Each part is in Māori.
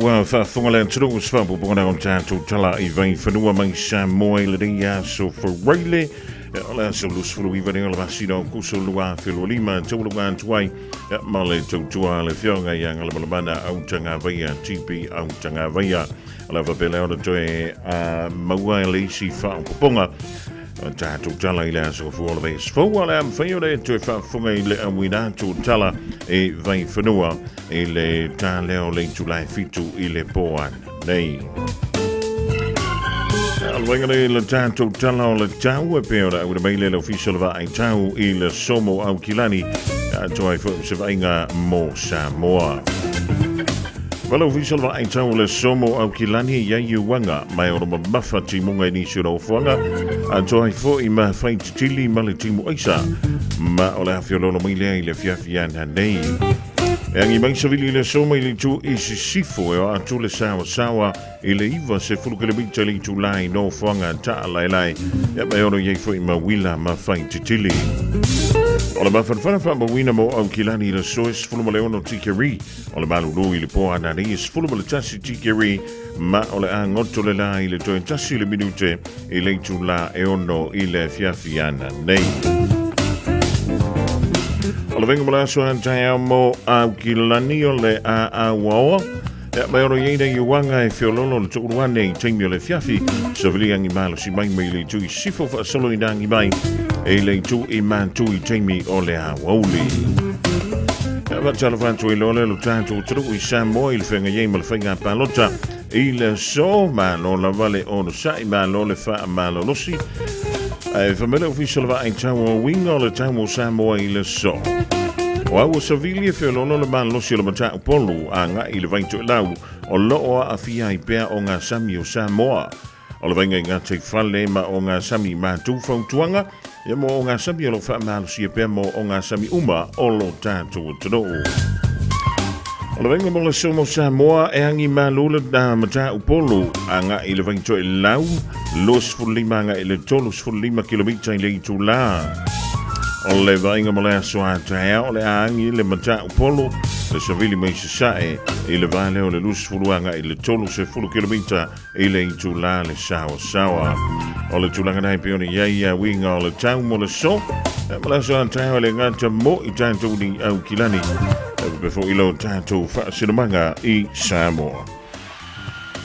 Wa Fofogamua tru swabu bona on tatu tala I vai whanua mai Samoa I le rea so whareile Ola so lusfulu I vani ola vasino kuso lua whilo lima taulunga antuai Male tautua le whionga I angala malamana autanga vaia tipi autanga vaia Ola vapele ola toe maua le isi whaonkoponga Tatu tala I le aso fuola veis Fawala am whaiore toe whafunga I le awina tu tala E vai whanua I le tā leo le tulai fitu I le poan nei. Alwangare le tātou tala o le tau e peora au le maile le official va ai tau I le somo au kilani toai se vainga mo Samoa. Wala official va ai tau le somo au kilani ia iuanga mai o roma mafa timunga ni siro fuanga toai fo I ma fai tili ma le timu aisa ma o le hafiololo maile I le fiafiana nei. Angi mai savili le soma I le tu isi sifo e o atu le sawa I le iwa se fulu kilomita le tu lai no whanga taa lai e mai ono yei fo I mawila ma fai titili. O le mawhanwhana wha mawina mo au kilani le soes fulu ma le ono tikeri o le malulu I le poa anari is fulu ma le tasi tikeri ma o le a ngoto le la I le toe tasi le minute I le tu la e ono I le fiafiana nei. Ola venga mala so antai mo au kilani o le Aoauli. Mai oro yeina iuanga e fiololo le tukuruane I teimi o le fiafi. So vili angi malo si mai mai le tui sifo fa solo I nangi mai. E le tu I mantu I teimi o le Aoauli. Vatala fantu I lole lo tantu tru I Samoa I le whenga yei ma le whenga palota. I le so ma lo la vale o no sai ma lo le wha ma lo losi. Famile official va ai tau o winga o le tau o Samoa I le so. O au savili e whiolono le man losi o le matau polu a nga I le vainto e lau o loo a fia I pea o ngā sami o Samoa. O le vainga I ngā te whale ma o ngā sami mātou whautuanga e mo o ngā sami o lo wha mālosi e pea mo o ngā sami uma o lo tātou tano. O le vainga mo le somo Samoa e angi malula na matau polu a nga I le vainto e lau los fulima nga I le tolus fulima kilomita I le itu la. O le vainga mo le aso atea o le angi le matau polu le savili mai se sae I le vale o le lus fuluanga I le tolus e fulu kilomita I le itu la le sawa. O le tulanga nai peoni ia winga o le tau mo le so mo le aso atea o le ngata mo I tātou ni au kilani. Before ilo tātou whaasinamanga I Samoa.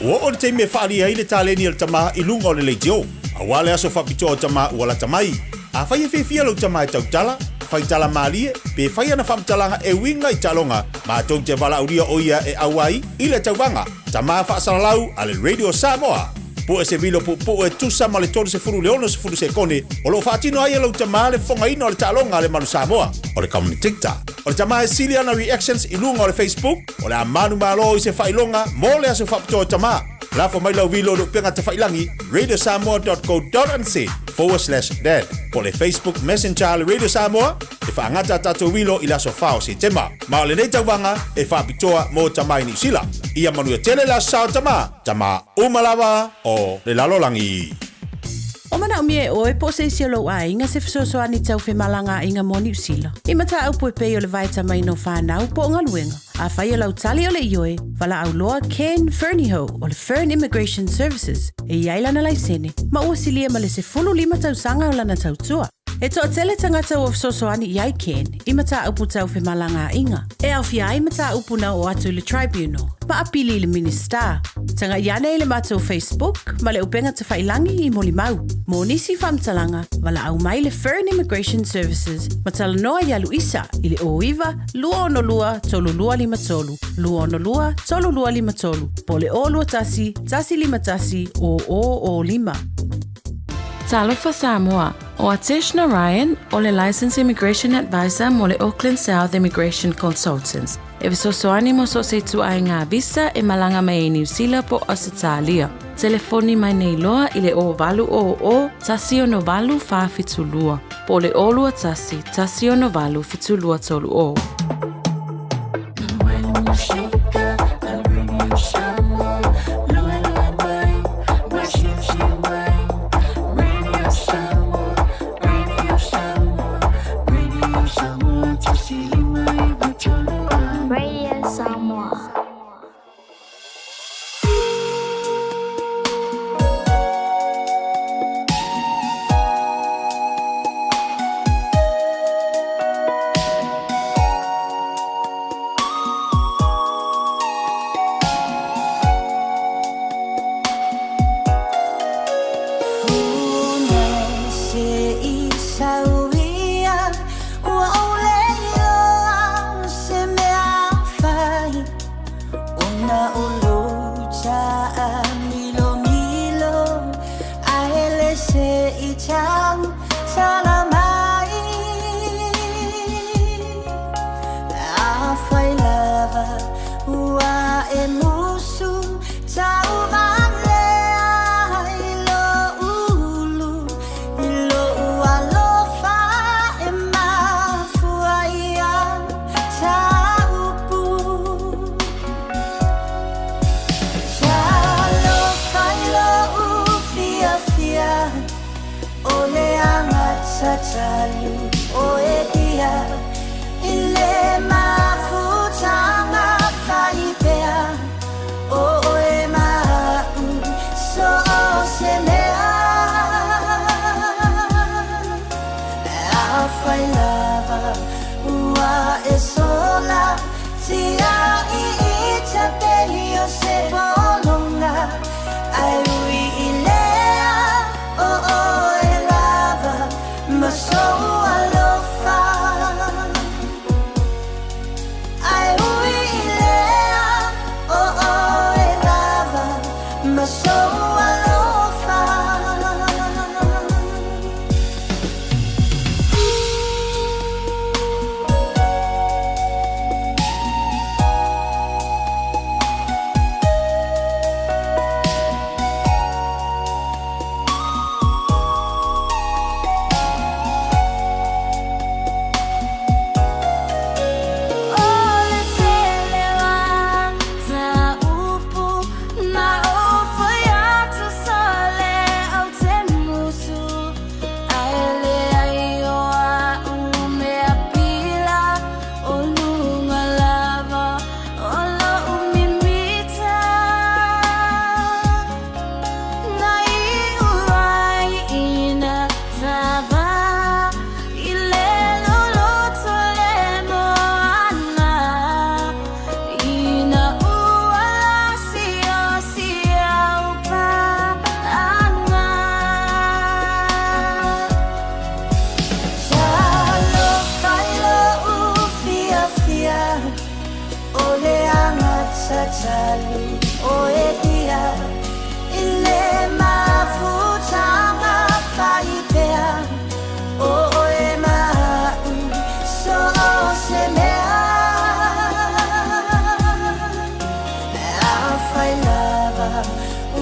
O te me whaari ai le tāleni al tama I lunga o le leitio. A wale aso whapito o tama uala tamai. A whai e whiwhia lau tama e tau tala, whai tala maalie, pe whai ana whamtalanga e winga I talonga, ma tau te wala uria o ia e awai I le tauwanga. Tama whaasalalau a le Radio Samoa. Po e se vilo po e tusa ma le tolu se furu leono se furu se kone. O lo whaatino ai lau tama le whonga ino o le talonga le manu Samoa. O le kamuni TikTok. O le tama e sili ana reactions I lunga o le Facebook. O le amanu malo I se whailonga mo le aso whapito o tama. Lafo mai lau vilo lo penga te whailangi radiosamoa.co.nz/dad. Po le Facebook Messenger le Radio Samoa e whaangata tato vilo I laso whao se tema. Ma o le nei tauwanga e whapitoa mo tamai ni sila. Ia manu e tele la sao tama umalawa o le lalolangi. O mana umie o e pose si lo a inga se fisoso ani tau fe malanga inga mo New Zealand. I mata au po pe o le vaita mai no whanau po ngaluenga. A whai o lau tali o le ioe, wala au loa Ken Ferniho o le Fern Immigration Services. E iailana lai sene, ma ua silia ma le se fulu lima tau sanga o lana tau tua. E toa tele tangata o fisoso ani iai Ken, I mata upu tau fe malanga inga. E au fia ai mata upu na o atu le tribunal, pa apili le minister. Tanga iane le mata o Facebook, ma le upenga te whailangi I moli mau. Mo nisi whamtalanga, wala au mai le Fern Immigration Services, ma tala noa ia Luisa, I le oiva, lua ono lua, tolu lua lima tolu, lua ono lua, tolu lua lima tolu, po le o lua tasi, tasi lima tasi, o lima. Talofa Samoa, o Atishna Ryan, o le Licensed Immigration Advisor mo le Auckland South Immigration Consultants. E visosoani mo so se tu ai ngā visa e malanga mai New Zealand po Australia. Telefoni mai nei loa I le o valu o tasi ono valu wha fitulua. Po le o lua tasi ono valu fitulua tolu o. talu o e ia ile mafutanga whaipea o e mau so se mea a whai lava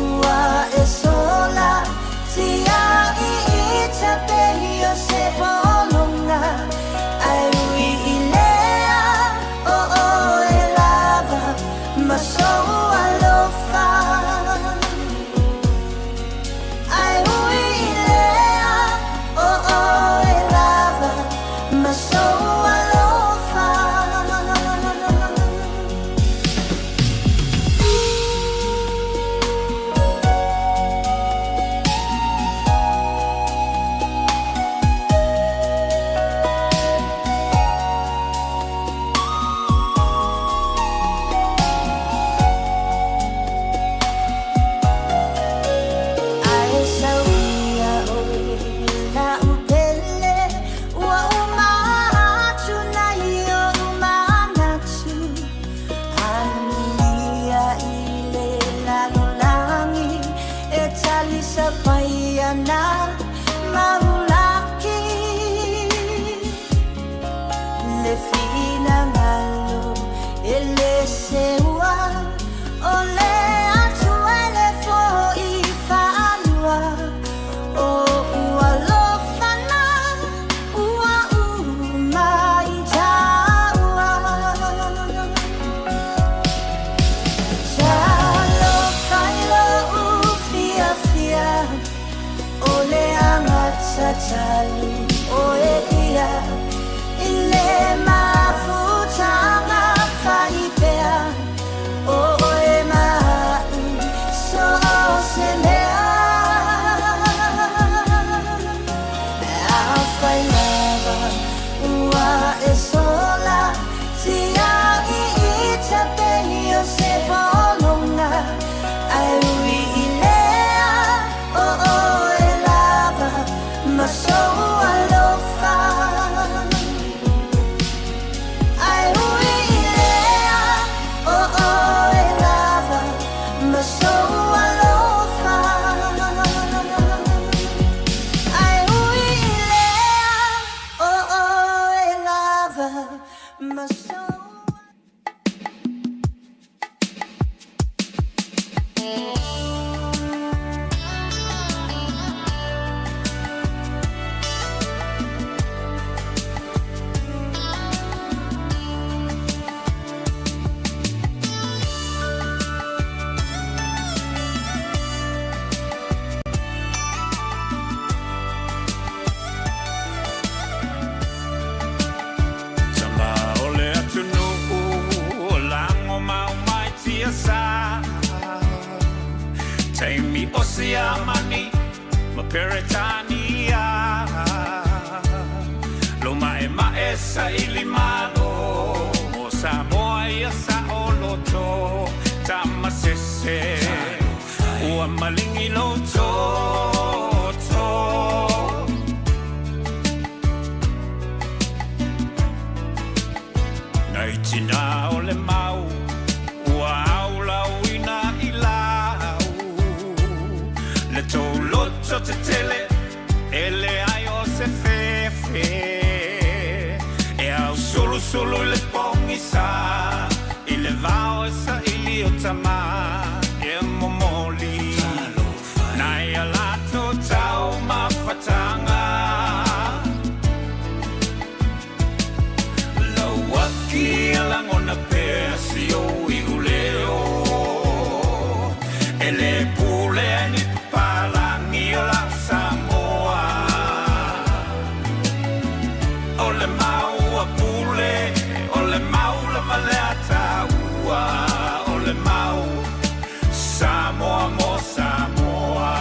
ua e sola tia i te pehi o se polonga ai ui i lea o e lava ma so alofa ai ui i lea o e lava ma so alofa ai sauia o la upele ua umatu nai o umanatu anuia i le lalolangi e talisa paia na maulaki le fina ngalo e le seua o le atu ele fo i whanua o ua lofana ua umai taua talo whailo ufia fia o le angata talu o e ia i le mafutanga whaipea o e mau so se mea a whai lava ua e sola tia i te pehi o se polonga ai ui i lea o e lava ma so alofa ai ui i lea o e lava ma so alofa ai ui i lea o e lava ma so Tama ole atunu o lango mau mai tia sa Taimi osia mani ma peretania Loma e maesa ili mano o Samoa ia sa oloto Tama sese ua malingi loto Naitina ole mau ua aula uina i lau Le tau loto te tele ele ai o se fefe E au sulu sulu le pongi sa I le vao e sa ili o tama E momoli Nai alato tau mafatanga Lauaki alangona pesi o i uleo Ele pule ni papalangi o la Samoa Ole mau a pule Ole mau la maleta ua Ole mau Samoa mo Samoa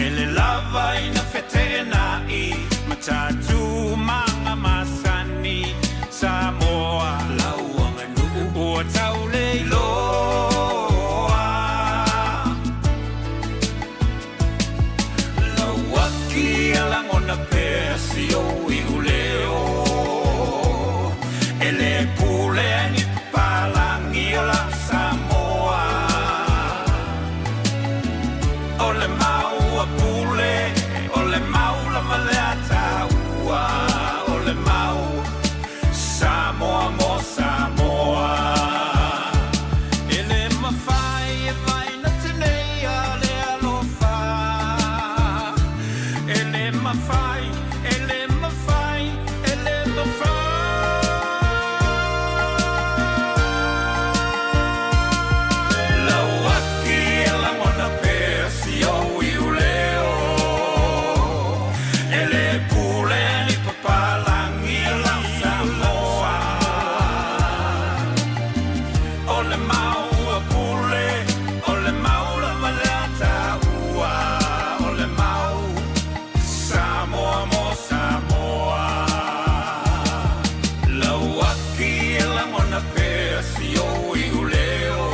Tele lava ina fetena I matatu manga masani Samoa lauanga nuku ua taule loa Lauaki alangona pesi o iuleo Ele pule ni palangi o la Samoa Ole mau a pule Ole mau la maleata ua Ole mau Samoa mo Samoa Ele mawhai e vai na tenei a le alofa Ele mawhai, ele mawhai, ele mawhai Lauaki e la mona pesi o iuleo Ele pule ni papalangi e la Samoa Ole mau a pule, ole mau la maleata ua Ole mau Samoa mo Samoa Lauaki e la mona pesi o iuleo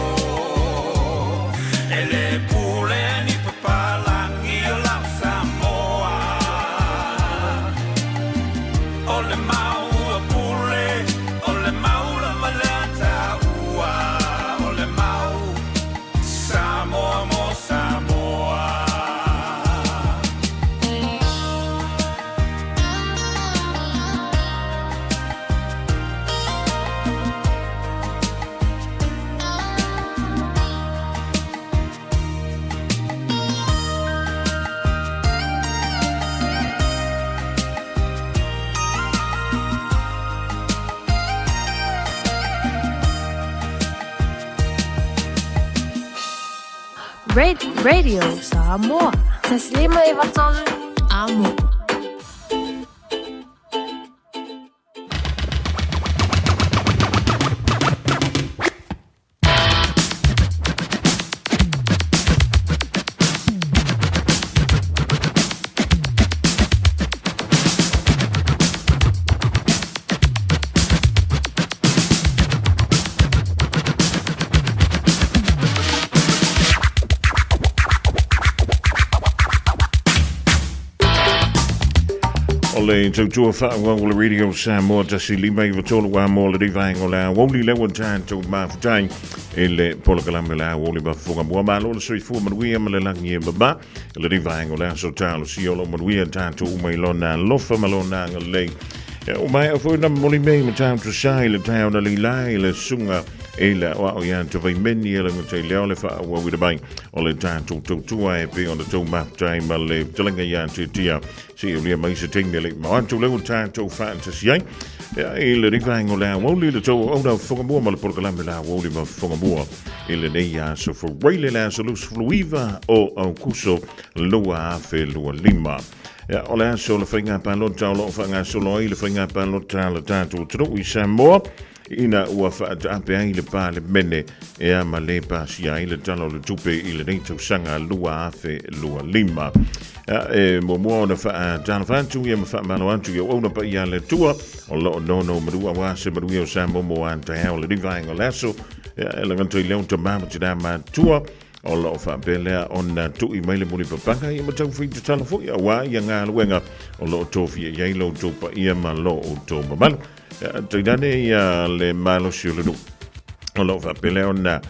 Ele pule ni papalangi e la Samoa Ole mau a pule, ole mau la maleata ua Ole mau Samoa mo Samoa Radio Samoa. Taslima ivatol amo. Le tautua whaanga o le radio Samoa tasi lima I watolo wa mo le rivanga o le Aoauli lewa tātou mafutai e le polakalame le Aoauli ma Fofogamua ma lo le soifua manuia ma le langi e baba le rivanga o le aso talo siolo manuia tātou umai lona lofa ma lona ngalei o mai a fwoi na moli mei ma tātou sai le tau na lilai le sunga e la wa o ia te vai meni e la ngate leo le wha ua wira bai o le tātou tautua e pe o le tau mafutai ma le talanga ia te tia si o lia mai se tengi le mawantu leo tātou fantasy ai e le rivanga o le Aoauli le tau au nau Fofogamua ma le polakalame le Aoauli ma Fofogamua e le nei a so fwreile le aso lus fluiva o au kuso lua afe lua lima o le aso le whainga palota o lo whainga solo ai le whainga palota le tātou tunu I Samoa ina ua whaata ai le pā le mene e a ma le pāsi ai le talo le tupe I le nei tausanga lua afe lua lima e mo mo na fa tana fantu ia ma fa malo antu ia ona pa ia le tua o lo no madua wa se madua o Samoa mo anta ha o le divanga laso e la ganto ile on tama ma tua o lo fa belea ona tu I mai le muli papanga ia ma tau fi te tala fo ia wa ia ngā luenga o lo tofi ia lo topa ia ma lo o to mamalo te dane ia le malo si o le nu o lo fa belea ona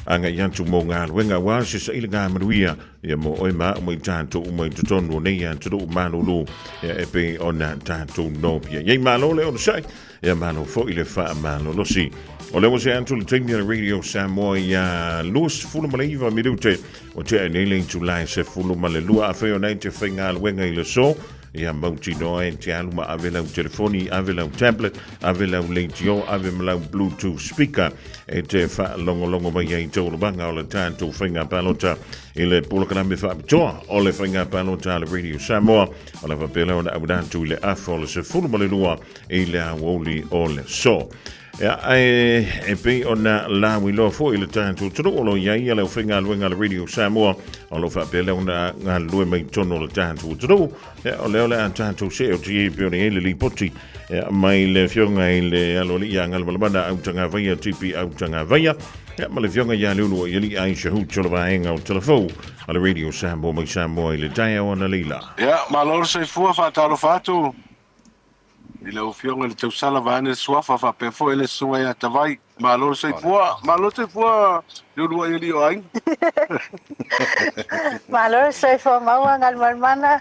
anga yantu mo ngā luenga wa se sa ili ngā manuia ia mo oi ma mo I tātou mo I tutonu o nei antu mano lu e pe ona tātou no pia iei malo le ono sai ia malo fo I le wha malo lo si o le wase antu le taimi a radio Samoa ia luas fulu maleiva midute o te ai nei July se fulu male lua a wheo nei te whainga luenga I le so ia mauti noa e te aluma ave lau telefoni, ave lau tablet, ave lau leitio, ave lau Bluetooth speaker e te wha longo mai ai tau banga o le tātou whainga palota I le pulakaname whaapitoa o le whainga palota le radio Samoa o le whapela o na audatu I le afo le se fulu male lua I le Aoauli o le so. Ya e pe ona la wi lo fo ile tantu tro lo ya ia le finga luenga le radio Samoa o lo fa pele ona nga lue mai tono le tantu tro ya o le tantu se o ti pe ni le lipoti mai le fionga ile alo li ya ngal balbana au tanga vai tipi au tanga vai ya ma le fionga ya lulu ya li ai shahu tolo va enga o telefo ale radio Samoa mai Samoa ile taya ona lila ya malor se fu fa talo fatu ile o fionga le tau sala vane suafa fa pe fo ele suai atavai malo se fua lulu ili o ai malo se fua maua ngal mana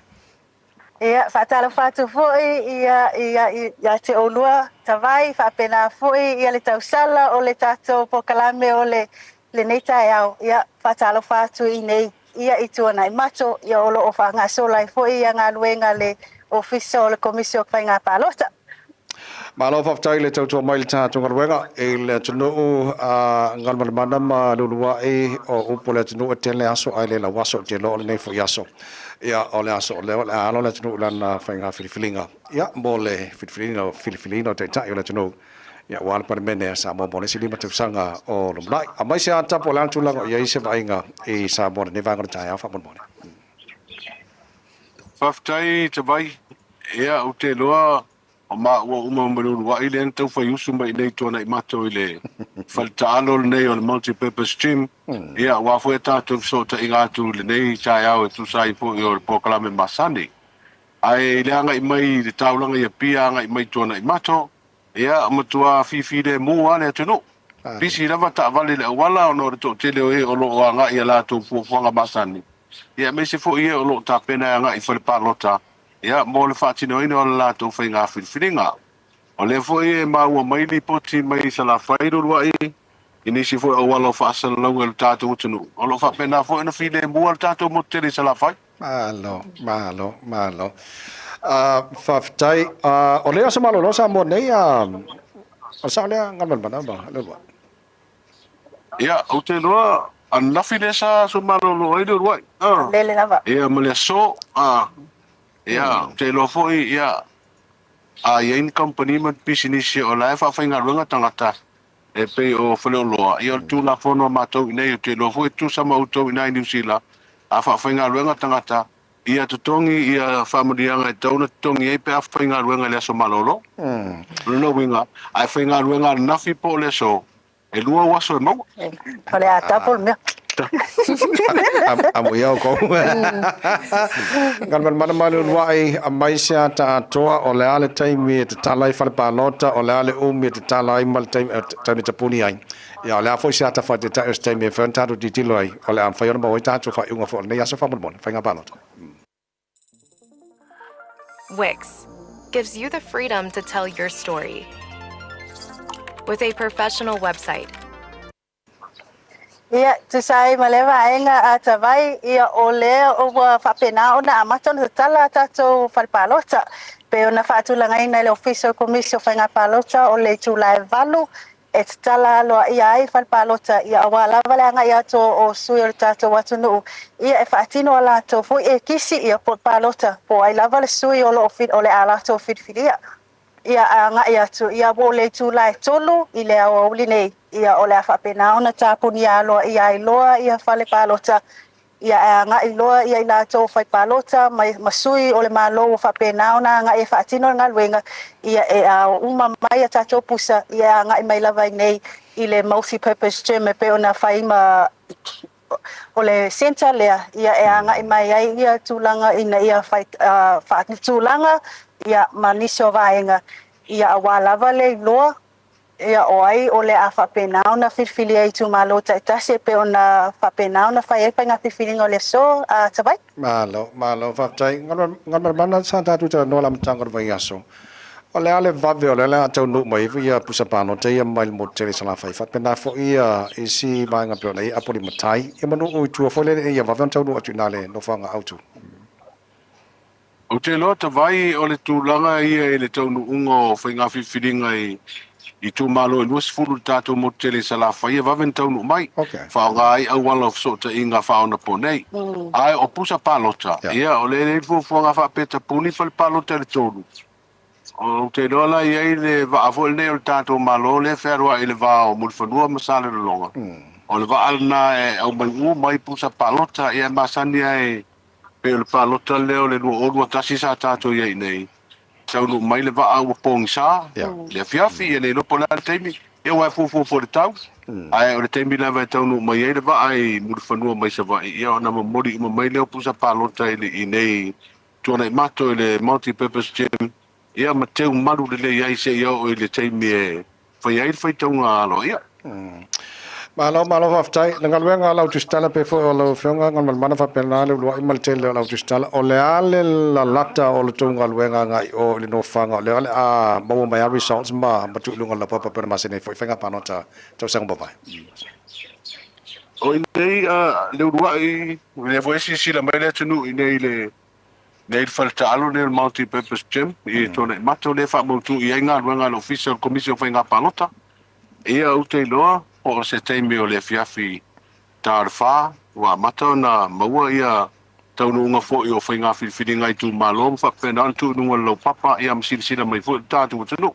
ia fa talo fatu fo ia te olua tavai fa pena fo ia le tau sala o le tato pokalame o le neta ia fa talo fatu i nei ia ituana i mato ia olo o fa ngasola fo ia ngaluenga le officio le komisio fainga palota. Malo faftai le tautua mai le tātunga ruenga e le tunu ngal mana ma lulua e o upo le tunu e tele aso ai le la waso te lo le nei fo yaso. Ia o le aso le alo le tunu lana fainga filifilinga. Ia mo le filifilino te tai o le tunu. Ia wala pa mene sa mo mo le silima te sanga o lo mai. A mai se anta po lan tulanga ia ise vainga e sa mo ne vanga tai afa mo mo. Faftai te vai ia o te loa o ma o maru wa ile ento fa yusu mai nei tona i mato ile faltalo nei on multi purpose gym ia wa fo eta to so ta inga tu le nei chai au tu sai fo yo pokalame masani ai le anga i mai le taulanga ia pia anga i mai tona i mato ia matua fifi de mo ale tunu pisi lava ta vale le wala no to tele o lo anga ia la tu fo nga masani ia me se fo ia o lo ta pena anga i fo palota ia mo le fatino ina o la to fainga filfilinga o le fo e mau mai li poti mai sala fairu wa i ini si fo o walo fa sala longa le tato tunu o lo fa pena fo na file mo al tato mo tele sala fai malo faftai o le asa malo lo sa mo nei o sa le ngal mana ba le wa ia o te loa an na file sa so malo lo i do wa Lele lava. ia mo le so ia te lo fo ia in company man business o la fa fainga runga tangata e pe o fole loa ia tu la fono mato nei te lo fo tu sama auto ina New Zealand a fa fainga runga tangata ia tutongi ia family anga tona tongi e pe a fainga runga le so malolo no winga a fainga runga na fi po le so e lua waso mo Ole ata por me. Amo ia ko. Ngal mana malu wai a mai sia ta toa o le ale taimi te talai fale palota o le ale umi te talai mal taimi taimi te puni ai. Ia le afo sia ta fa te taimi fa ta do titilo ai o le am fa yo mo ta fa unga fo ne ya so fa mo fa nga palota. Wix gives you the freedom to tell your story. With a professional website, Ia tu sai maleva ainga atavai ia ole o fa pena ona amaton tala tato falpalota pe ona fatulanga ina le official commission fainga palota o le tulai valu et tala lo ia ai falpalota ia wala valanga ia to o suir tato watunu ia e fatino la to fo e kisi ia por palota po ai lava le sui o lo fit o le ala to fit filia ia anga ia tu ia bo le tulai tolu ile Aoauli nei ia ole fa pena ona tapuni ia lo ia iloa ia fale palota ia nga iloa ia ila to fai palota mai masui ole malo fa pena ona nga e fa tino nga luenga ia e uma mai ta to pusa ia nga mai lava nei ile multi purpose gym pe ona fai ma ole center le ia e nga mai ia tulanga ina ia fai fa tulanga ia maniso vaenga ia awala vale loa ia oi ole a fa pena ona filfili ai tu malo ta se pe ona fa pena ona fa e panga filfili ole so a tabai malo fa tai ngal mana sa ta tu no lam tangar vai aso ole ale vave ole la tau no mai via pusa pano te ia mai mo tele sala fa pena fo ia isi manga pe nei apoli matai e manu o tu fo le ia vave tau no atunale no fanga autu o te lo te vai o le tūlanga ia e le taunu ungo whainga whiwhiringa i tū malo e luas furu tātou mo tele sa la whaia wawen taunu mai. Whaonga ai au wala so ta inga whaona po nei. Ai o pusa palota. Ia o le fuanga whapeta puni whale palota le tōnu. O te dola ia le va vo le o tato malo le ferwa ile va o mulfanua masale le longa. O le va alna e au mai pusa palota ia masani ai pe le palota leo le o tasi sa tato ia nei. Sau no mai le va au pongsa. Le fiafi e le no pola temi. E wa fu le tau. Ai o le temi la va tau no mai le va ai mulfanua mai sa va ia na mori mai le pusa palota ile nei. Tona mato le multi purpose gym. Ia mateu maru le ia se ia o le taimi e fai ai fai tonga alo ia. Malo fa ftai ngal wenga lau tustala pe fo lo fionga ngal mana fa penale lo imal tele lau tustala o le ale la lata o le tonga wenga ngai o le no fanga le ale a mo mai results ma tu lunga la papa per masene foi fenga panota to sang baba. O nei le ruai le foi si la mai le tunu nei le nei falta alo nei multi purpose gym e tone mato le fa mo tu ia nga wenga lo official commission fenga panota. Ia o te loa o se teimi o le fiafi tarfa wa mata na maua ia taunu unga fo i o whainga whiwhiringa i tu malom whakpena tu nunga lau papa ia msirisira mai fo tātu tanu.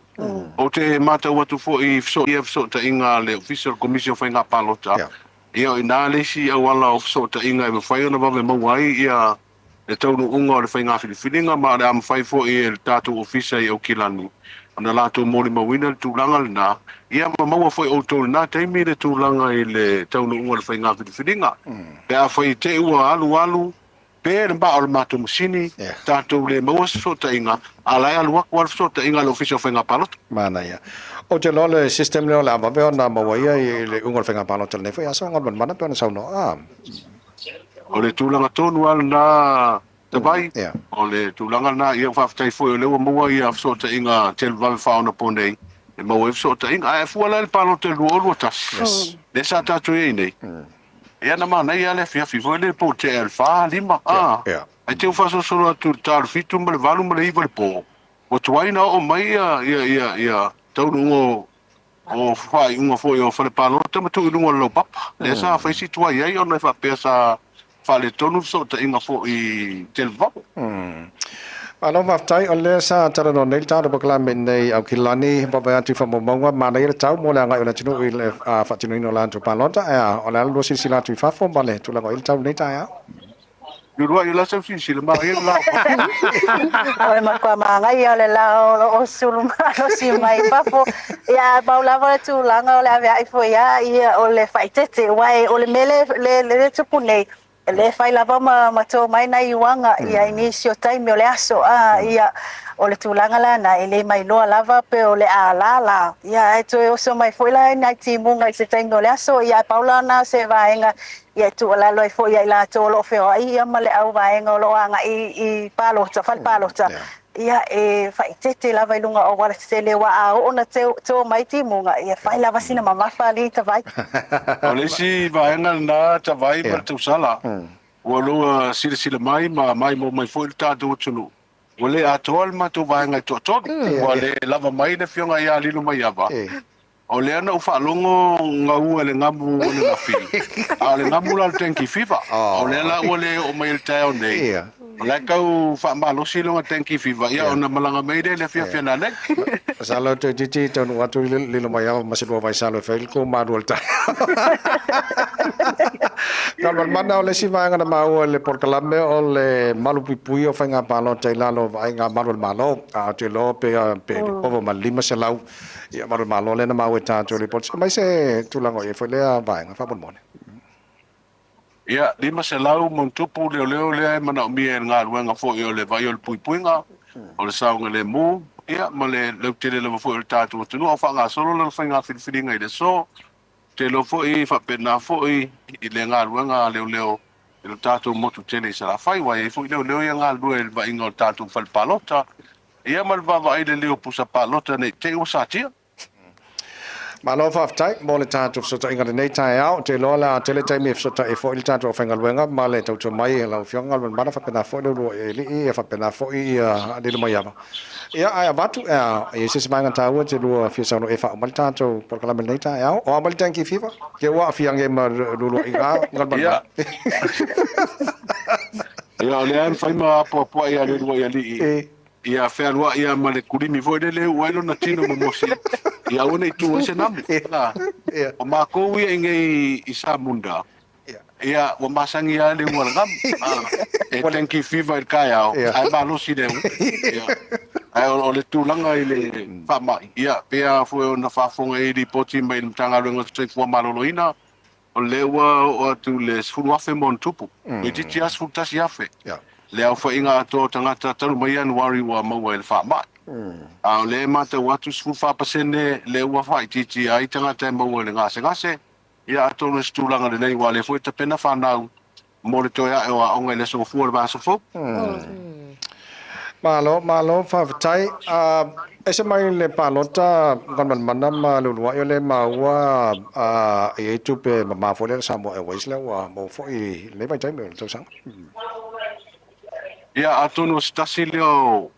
O te mata watu fo i fso ta inga le official commission whainga palota. Ia o ina lesi au ala o fso ta inga i mwhai ona wawe mauai ia le taunu unga o le whainga whiwhiringa ma le am whai fo i le tātu ofisa i o kilani. Ana lato mori mawina le tūlanga le nā. Ia maua foi o tō nā teimi le tūlanga i le taunu unga le whainga whiwhiringa. Pea whai te ua alu. Pea le mbaa o le mātou musini. Tātou le maua sota inga. Alai alu aku al sota inga le official whainga palota. Mana ia. O te lo le system leo le amaweo na maua ia i le unga le whainga palota le nefo. Ia sa ngon mana pēna sauno. O le tūlanga tōnu alu nā Tabai, o le tūlanga nā ia whaftai foi o lewa maua ia sota inga te wawe whaona pōnei. E maua e sota inga. Ai fuala le palota e lua tas. Le sa tātou e nei. Ia na mana ia le fiafi foi le po te el wha lima. Ai te uwhaso soro atu tāru fitu ma le walu ma le iwa le pō. O tuaina o mai ia taunu o whai unga foi o whale palota ma tu ilunga lau papa. Le sa whaisi tuai ai o nei whapea sa fale tonu so ta inga fo i telva. Alo waftai o le sa tara no nei tāra bakla me nei au kilani baba atu fa momonga ma nei le tau mo le anga o le tinu i le fatinu ino la tu palota o le alu si sila tu fa fo bale tu la o il tau nei ta ya. Yurua i la sa si sila ma i la. O le makua mangai o le la o sulu ma o si mai pa fo ia baulava tu langa o le ave ai fo ia o le faitete wai o le mele le tupu nei. Le fai lava ma tō mai nei uanga ia inisio taimi o le aso ia o le tūlanga lana e le mai loa lava pe o le alala ia e tō e oso mai foila e nai timunga i se taimi o le aso ia paula na se vaenga ia tu ala loi fo ia la tō lo feo ia ma le au vaenga o lo anga i palota fal palota ia e fai tete lava ilunga o wala se le wa a ona tō mai timunga ia fai lava sina mamafa li ta vai o le si vaenga na ta vai ma tu sala o lo sila mai mai mo mai fo il tātou tunu o le atol ma tu vaenga to o le lava mai le fionga ia lilu mai ava o le ana ufa longo ngau le ngamu le ngafi a le ngamu la tenki fiva o le la o le o mai tao nei la kau fa malo silo nga tenki fiva ia ona malanga mai le fia na le salo te titi tonu watu lilo mai ava masidua vai salo fail ko marual ta Kalau mana oleh si vai ngana mau le porkalame o le malupipui o fainga palo tailalo vai nga marual malo a te lo pe ovo malima selau ia marual malo le na mau ta to le pot mai se tulango e foi le vai nga fa bon mone ia lima selau montupu le mana mi nga ruanga fo yo le vai o le puipuinga o le saunga le mu ia ma le tele le fo le tatu tu no fa nga solo le fainga filinga ile so te lo fo i fa pena fo i le nga ruanga leo le tatu motu tele sa fai wa e fo leo ia nga ruel va ingo tatu fal palota ia mal va ile leo pusa palota ne te o sa tia Malo faftai mo le tatu so ta inga nei tai au te lola tele tai mi so ta e fo il tatu fa ngalwenga ma le tau mai la fionga mal mana fa pena fo lo e li e fa pena fo i de mai ava ia ai avatu e se manga tau te lo fi sa no e fa mal tatu por kala nei tai au o mal tanki fifa ke wa fiange ma lo inga ngal ba ia le an fai ma po ia le lo ia li ia whea ia male kurimi voi le wailo na tino momosi. Ia one i tu ese namu. O mākou ia ingei i Samunda. Ia, wa masangi ia le uala namu. E tenki fiva i kai au. Ai malosi le. Ai o le tūlanga i le whamai. Ia, pia fue o na whafonga i li poti mai le mtanga runga tui fua malolo ina. O le ua o atu le sfuru afe mon tupu. I titi as furu tasi afe. Le au whainga ato tangata taru mai anuari wa maua i le whamai. A le mata watu sfuru whapasene le ua whai titi ai tangata e maua i le ngase. Ia ato le stūlanga le nei wa le fue ta pena whanau. Mo le toia e o aonga i le so fua le basa fo. Malo whawhatai. Ese mai le palota kan mana ma lulua yo le maua e tupe ma fo le Samoa Airways le wa mo fo i le vai tai me tau sang. Ia ato no stasi leo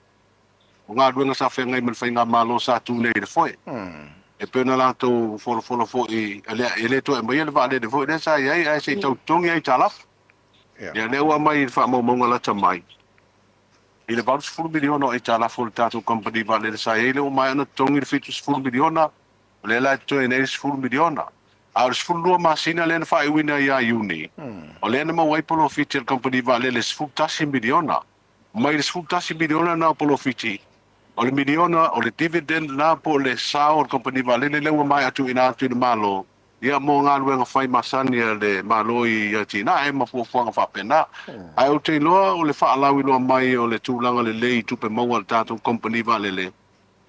ngā ruenga sa whengai man whainga malo sa tu nei le foi. E pēna lātou folo fo i ele to e mai le vale de foi le sa iai ai se tau tongi ai talaf. Ia le ua mai wha maunga la tamai. I le valus fulu miliona o i talaf o le tātou company vale le sa iai le o mai ana tongi le fitus fulu miliona o le lai to e nei fulu miliona. A le fulu lua masina le na wha iwina i a uni. O le na mawai polo fiti le company vale le fulu tasi miliona. Mai le fulu tasi miliona na polo fiti. O le miliona o le dividend na po le sao o company vale le lewa mai atu ina atu ina malo. Ia mo ngā luenga whai masani le malo i tina e mafuafuanga whapena. Ai o te loa o le whaalawi loa mai o le tūlanga le lei tupe maua le tātou company vale le.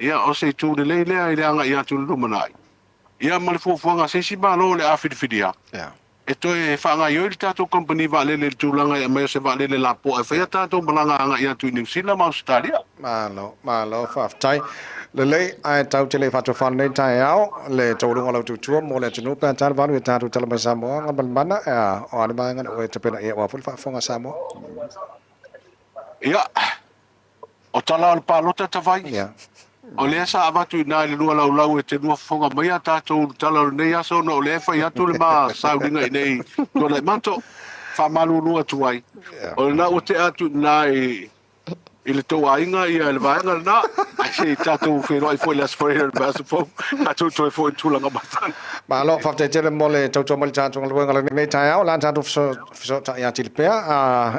Ia o se tū le lei lea i le anga i atu le lumanai. Ia ma le fuafuanga se si malo le awhiriwhiria. E toi whaanga i le tātou company vale le tūlanga e mai o se vale le lapo. E whaia tātou malanga anga i atu i New Zealand ma Australia. Malo whawhatai. Le lei ai tau te le whatu whanei tai au, le taurunga lau tutua, mo le tunu pēn tāna wanu e tātou tala mai Samoa, ngā mana o ane mai ngana o e te pena e wafuri whafonga Samoa. Ia, o tala o le pālota tawai. O lea sa avatu i nā le lua lau e te lua whafonga mai a tātou tala o nei aso, no o lea whai atu le mā sauringa i nei, tō le mato, whamalu lua tuai. O le nā o te atu nā i le tō ainga i le vaenga na ai se tātou whenua i fwoi las fwoi le basa fwoi tātou toi fwoi tūlanga matan. Malo, whafte tele mo le tautua mali tātou ngaluenga le nei tai au, lan tātou fiso ta ia tilipea,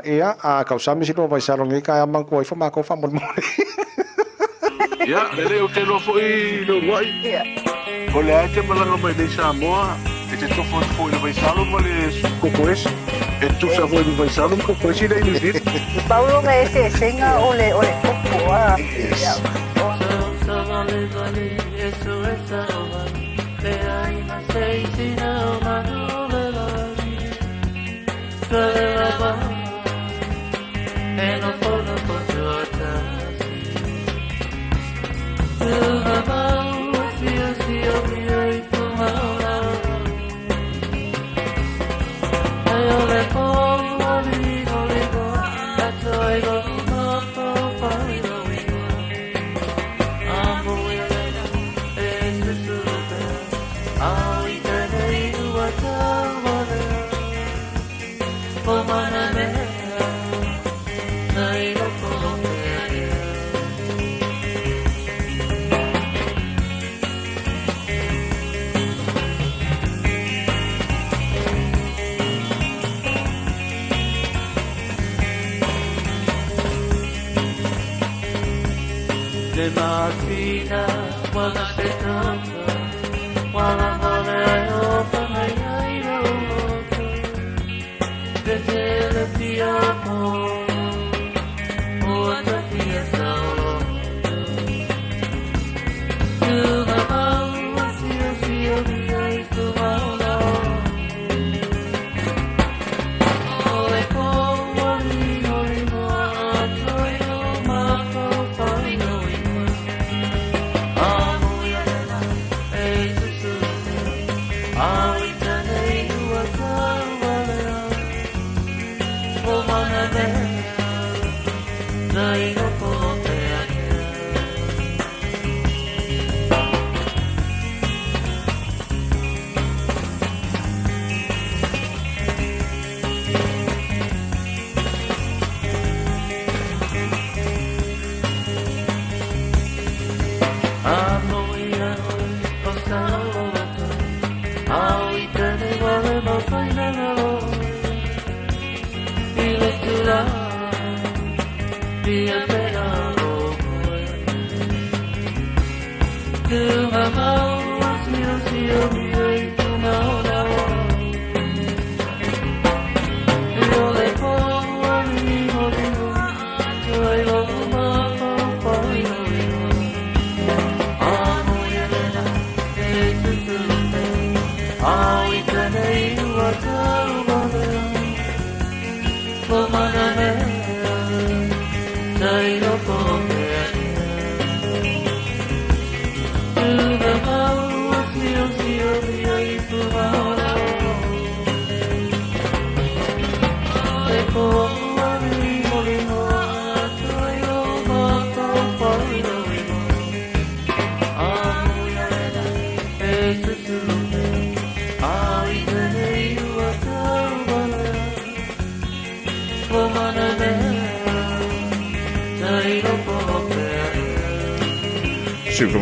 ia, kausami silo vai salongi ka ia mangkua i whamako whamon mori. Ia, le o te loa fwoi lo wai. O le ai te malanga mai nei Samoa, e te tofo fwoi le vai salon ma le kokoesi. E tu sa fwoi le vai salon kokoesi nei New Zealand. Paulonga ese senga ole koko a.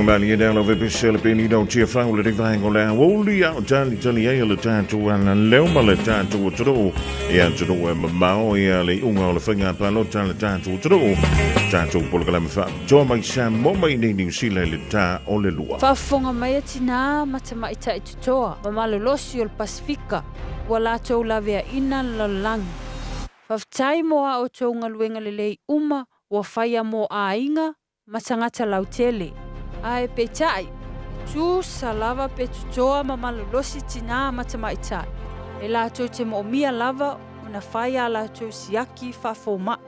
Fofogamua down over Bishel Benito Chia le divine on Aoauli out Jolly Ale Tato and Leoma Tato Tro, Tro Mao le Unga le Finger Palota Tato Tro, Tato Polgalam Fab, Joe my Sam, Mommy New Sila Ta Olelua. Fofogamua tina matamaita itutoa, mamalolosi o Pasifika, wala tau lavea ina lalang. Faftai moa o tau ngaluenga lelei uma, wa faya mo ainga, matangata lautele. Ai petai, tu salava petutoa mamalolosi tina matamaitai. E la tau te moomia lava, una faya la tau siaki fafoma.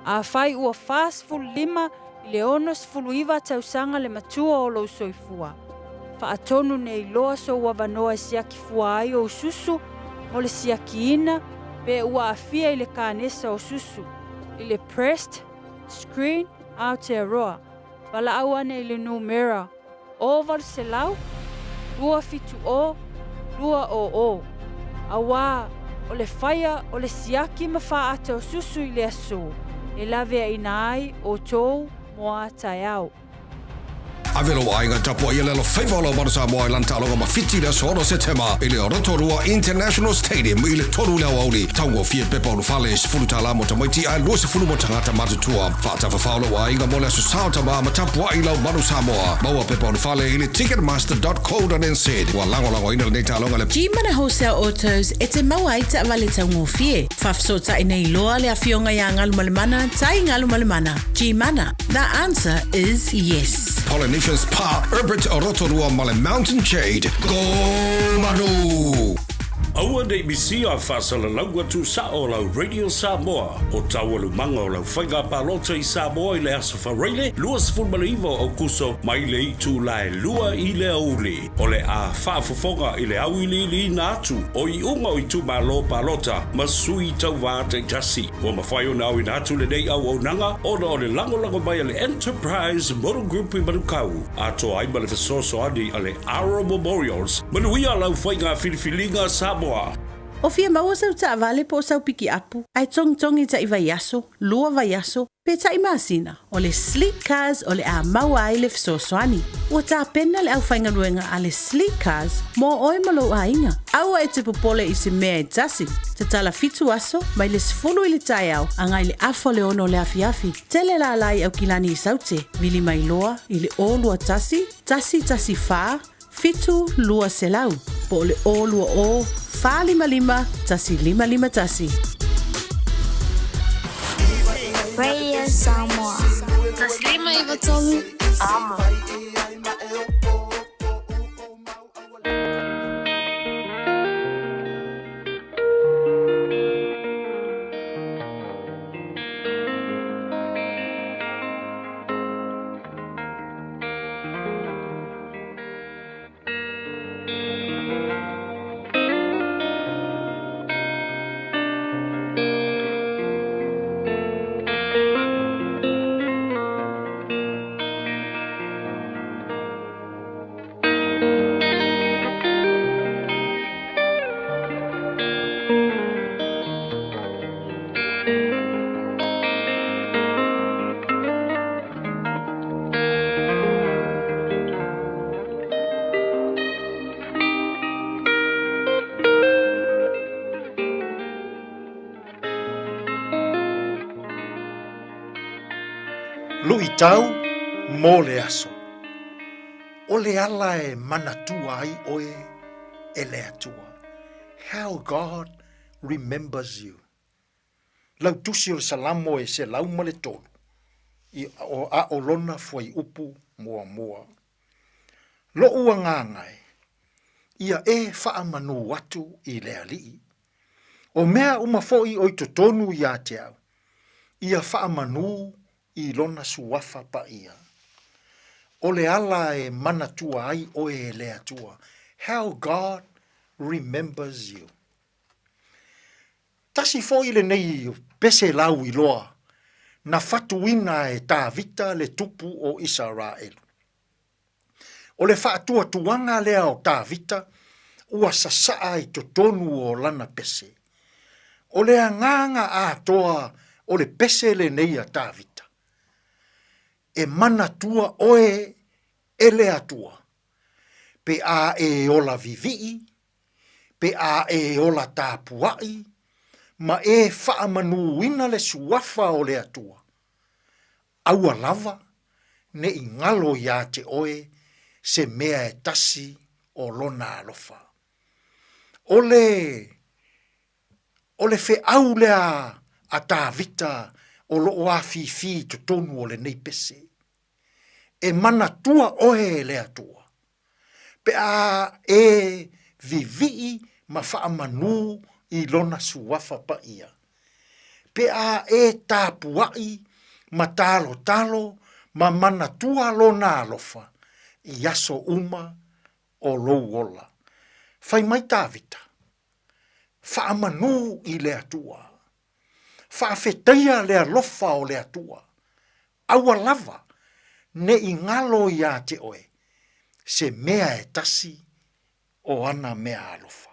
A fai ua fas fulu lima, ile onos fulu iwa tau sanga le matua o lo soifua. Fa atonu ne iloa so wavanoa siaki fua ai o susu, mo le siaki ina, pe ua afia ile kanesa o susu. Ile pressed, screen, Aotearoa. Wala awane ile numera. Oval selau, lua fitu o, lua o. Awa, o le faya, o le siaki mawha ata o susu ile aso. E lavea inai o tou moa taiau. Avelo ainga tapua ia lelo faivolo mara Samoa i lantaloga mawhiti rea soro September i le Rotorua International Stadium i le toru le Aoauli. Taungo fia pepa unu fale is fulu tala mo tamaiti ai lua se fulu mo tangata matutua. Whaata whawhaulo wa ainga mole asu sao tama ma tapua i lau manu Samoa. Maua pepa unu fale i le ticketmaster.co.nz. Wa lango ina le neitaloga le Jimana Wholesale Autos e te maua i ta wale taungo fie. Whafsota i nei loa le awhionga ia ngalu malemana, tai ngalu malemana. Jimana, the answer is yes. Polynesian Spa, Herbert Rotorua Male Mountain Shade. Go Manu! Aua nei misi a whasala laua tu sa o lau Radio Samoa. O tawalu manga o lau whainga palota i Samoa i le aso whareile. Lua sifurmana iwa o kuso mai le i tu lai lua i le auli. O le a whaafofonga i le au ili nātu. O i unga o i tu malo palota. Ma sui tau vātai tasi. O mawhai o na au i nātu le nei au au nanga. O na o le lango mai le Enterprise Motor Group i Manukau. A to ai ma le fasoso ani a le Ara Memorials. Manuia lau whainga filifilinga Samoa. O fia maua sau ta avale po sau piki apu. Ai tong i ta iwa yaso, lua va yaso, pe ta imasina. O le sleek cars o le a maua ai le fisosoani. Ua ta pena le au whainga luenga a le sleek cars mo oi malo a inga. Aua e te popole i se mea e tasi. Te tala fitu aso, mai le sifulu i le tai au, angai le afo le ono le afi. Tele la lai au kilani i saute, vili mai loa i le o lua tasi fa, fitu lua selau. Po le o lua o, fa lima, tasi lima tasi. Radio Samoa. Taslima ivatolu. Amo. Lui tau mō le aso. O le ala e manatua ai oe e le atua. How God remembers you. Lau tusi o le salamo e se lau ma le tolu. O a olona fuai upu mua mua. Lo ua ngangai. Ia e faa manu watu i le alii. O mea umafoi o i totonu ia te au. Ia faa manu i lona suwafa pa ia. O le ala e manatua ai o e le atua. How God remembers you. Tasi fo i le nei pese lau i loa. Na fatuina e tā vita le tupu o Israel. O le faatua tuanga lea o tā vita, ua sasaa i totonu o lana pese. O le anganga a toa o le pese le nei a tā vita. E mana tua oe e le atua. Pe a e ola vivii, pe a e ola tāpuai, ma e whaamanuina le suafa o le atua. Aua lava, ne i ngalo ia te oe, se mea e tasi o lona alofa. Ole fe au lea a tā vita o loo a fifi to tonu o le nei pese. E mana tua oe le atua. Pe a e vivii ma whaamanu i lona suafa pa ia. Pe a e tāpuai ma talo ma mana tua lona alofa. I aso uma o lou ola. Fai mai tāvita. Whaamanu i le atua. Whaafetaia le alofa o le atua. Aua lava. Ne i ngalo ia te oe. Se mea e tasi o ana mea alofa.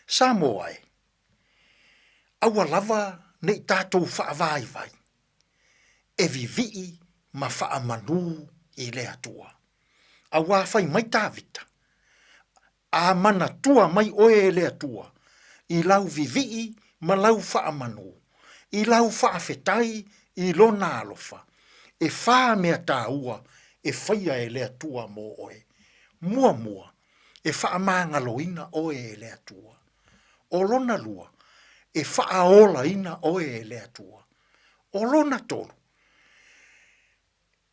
Samoa e. Aua lava ne i tātou whaavai vai. E vivii ma whaamanu i le atua. A wawhai mai tāvita. A mana tua mai oe le atua. I lau vivii ma lau whaamanu. I lau whaafetai i lona alofa. E whaa mea tā ua e whaia e le atua mō oe. Mua mua e whaa maangaloina oe e le atua. O lona lua e whaa ola ina oe e le atua. O lona tolu.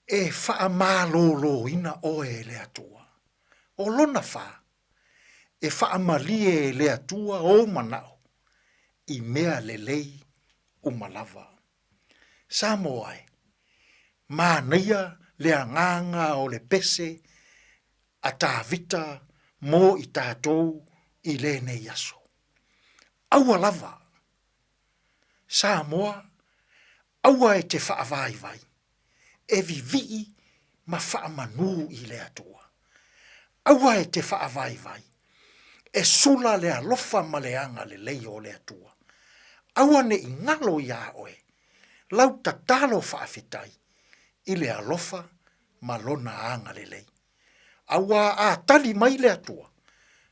E wha mālolo ina oe e le atua. O lona wha, e wha malie e le atua o manao, i mea le lei o malava. Samoa e, mānaia le anganga o le pese, a tā vita mō i tātou i le nei aso. Aua lava. Samoa, aua e te wha vai vai. E vivii ma whaamanu i le atua. Aua e te whaavai vai. E sula le alofa ma le anga le lei o le atua. Aua ne i ngalo ia oe. Lau tatalo whaafetai i le alofa ma lona anga le lei. Aua a tali mai le atua.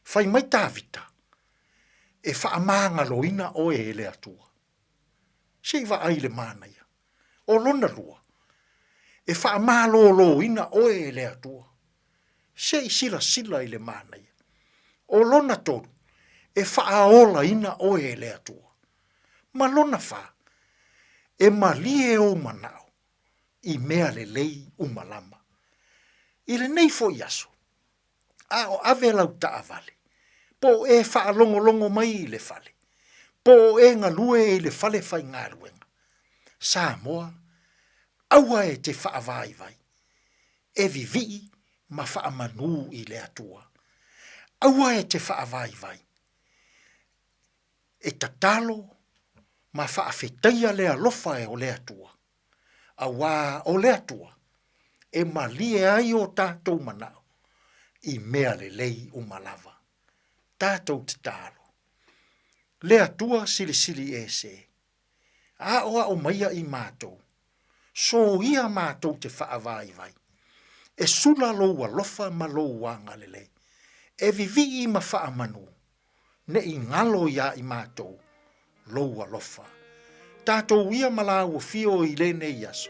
Fai mai tāvita. E whaamanga loina oe e le atua. Seiva ai le mānaia. O lona lua. E wha mālolo ina oe e le atua. Se i sila i le mānaia. O lona tonu, e wha aola ina oe e le atua. Ma lona wha, e malie o manao, i mea le lei umalama. I le nei fo iaso, a o ave lau ta avale, po e wha longo mai i le fale, po e ngalue i le fale fai ngaruenga. Samoa, aua e te whaavai vai. E vivii ma whaamanu i le atua. Aua e te whaavai vai. E tatalo ma whaafetaia le alofa e o le atua. Aua o le atua. E malie ai o tātou manao. I mea le lei o malava. Tātou te tālo. Le atua sili e se. A oa o maia i mātou. So ia mātou te whaavai vai. E sula loua lofa ma louanga lele. E vivi ma whaamanu. Ne i ngalo ia i mātou. Loua lofa. Tātou ia malau fio i lene iaso.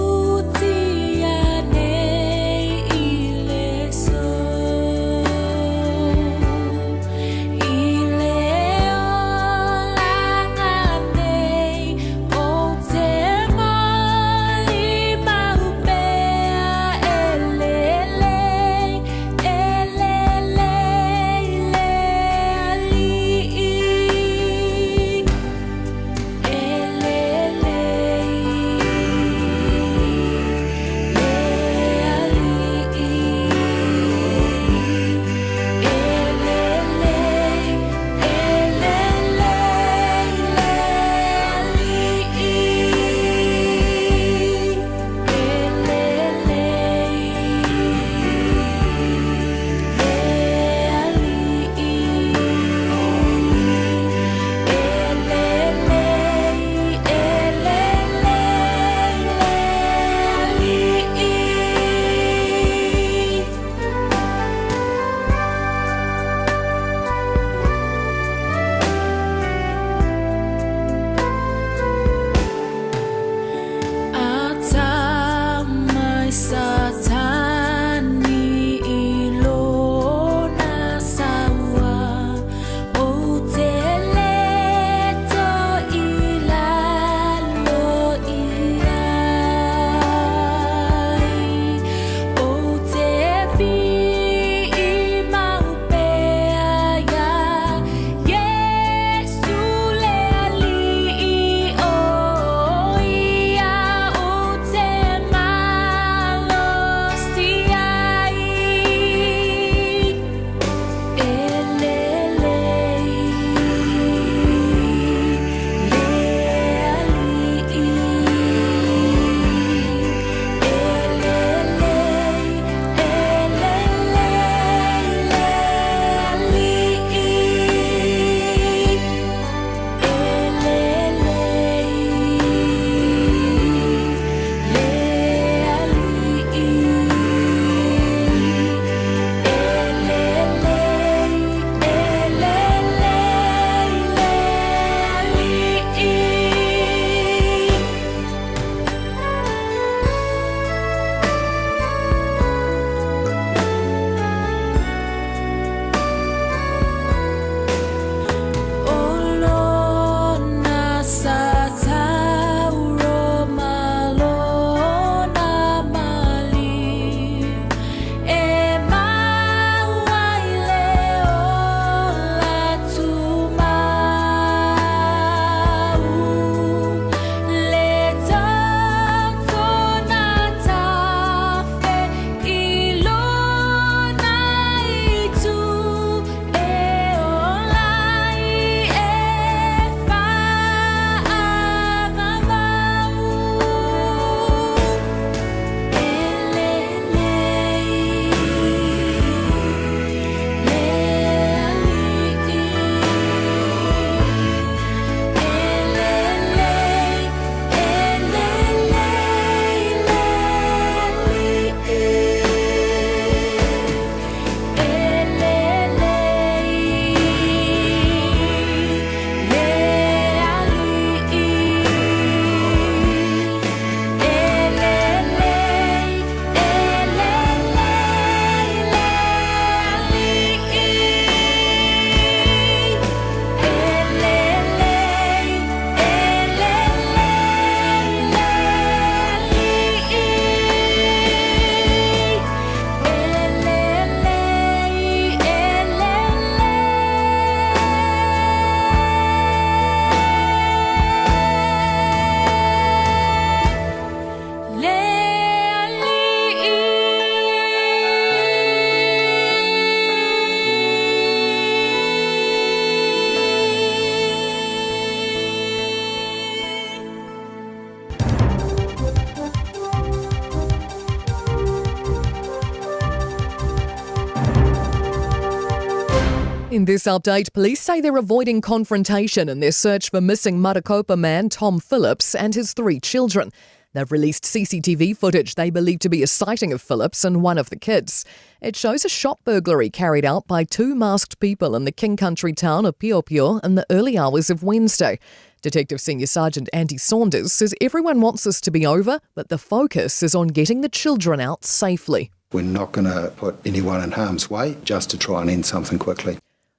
In this update, police say they're avoiding confrontation in their search for missing Marakopa man Tom Phillips and his 3 children. They've released CCTV footage they believe to be a sighting of Phillips and one of the kids. It shows a shop burglary carried out by 2 masked people in the King Country town of Piopio in the early hours of Wednesday. Detective Senior Sergeant Andy Saunders says everyone wants this to be over, but the focus is on getting the children out safely. We're not going to put anyone in harm's way just to try and end something quickly.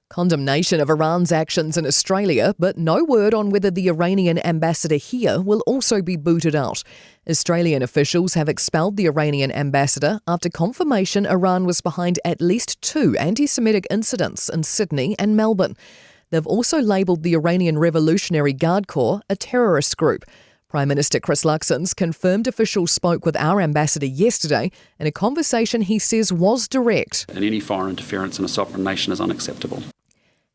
Condemnation of Iran's actions in Australia, but no word on whether the Iranian ambassador here will also be booted out. Australian officials have expelled the Iranian ambassador after confirmation Iran was behind at least 2 anti-Semitic incidents in Sydney and Melbourne. They've also labelled the Iranian Revolutionary Guard Corps a terrorist group. Prime Minister Chris Luxon's confirmed officials spoke with our ambassador yesterday in a conversation he says was direct. And any foreign interference in a sovereign nation is unacceptable.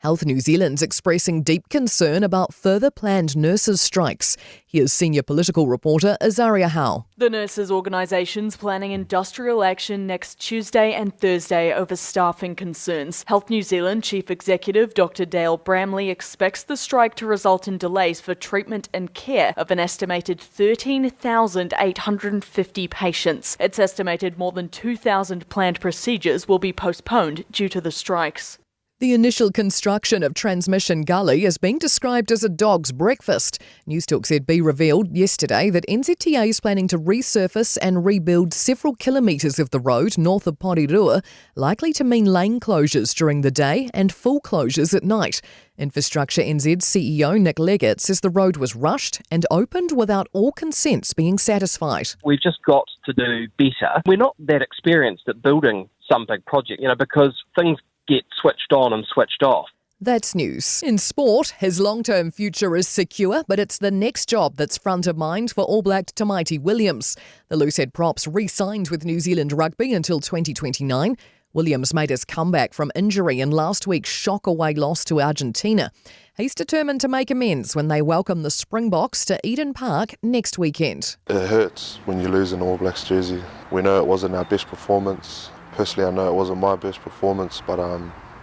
Health New Zealand's expressing deep concern about further planned nurses' strikes. Here's senior political reporter Azaria Howe. The nurses' organisation's planning industrial action next Tuesday and Thursday over staffing concerns. Health New Zealand Chief Executive Dr Dale Bramley expects the strike to result in delays for treatment and care of an estimated 13,850 patients. It's estimated more than 2,000 planned procedures will be postponed due to the strikes. The initial construction of Transmission Gully is being described as a dog's breakfast. Newstalk ZB revealed yesterday that NZTA is planning to resurface and rebuild several kilometres of the road north of Porirua, likely to mean lane closures during the day and full closures at night. Infrastructure NZ CEO Nick Leggett says the road was rushed and opened without all consents being satisfied. We've just got to do better. We're not that experienced at building some big project, because things get switched on and switched off. That's news. In sport, his long-term future is secure, but it's the next job that's front of mind for All Black Tamaiti Williams. The loosehead props re-signed with New Zealand Rugby until 2029. Williams made his comeback from injury in last week's shock-away loss to Argentina. He's determined to make amends when they welcome the Springboks to Eden Park next weekend. It hurts when you lose an All Blacks jersey. We know it wasn't our best performance. Personally, I know it wasn't my best performance, but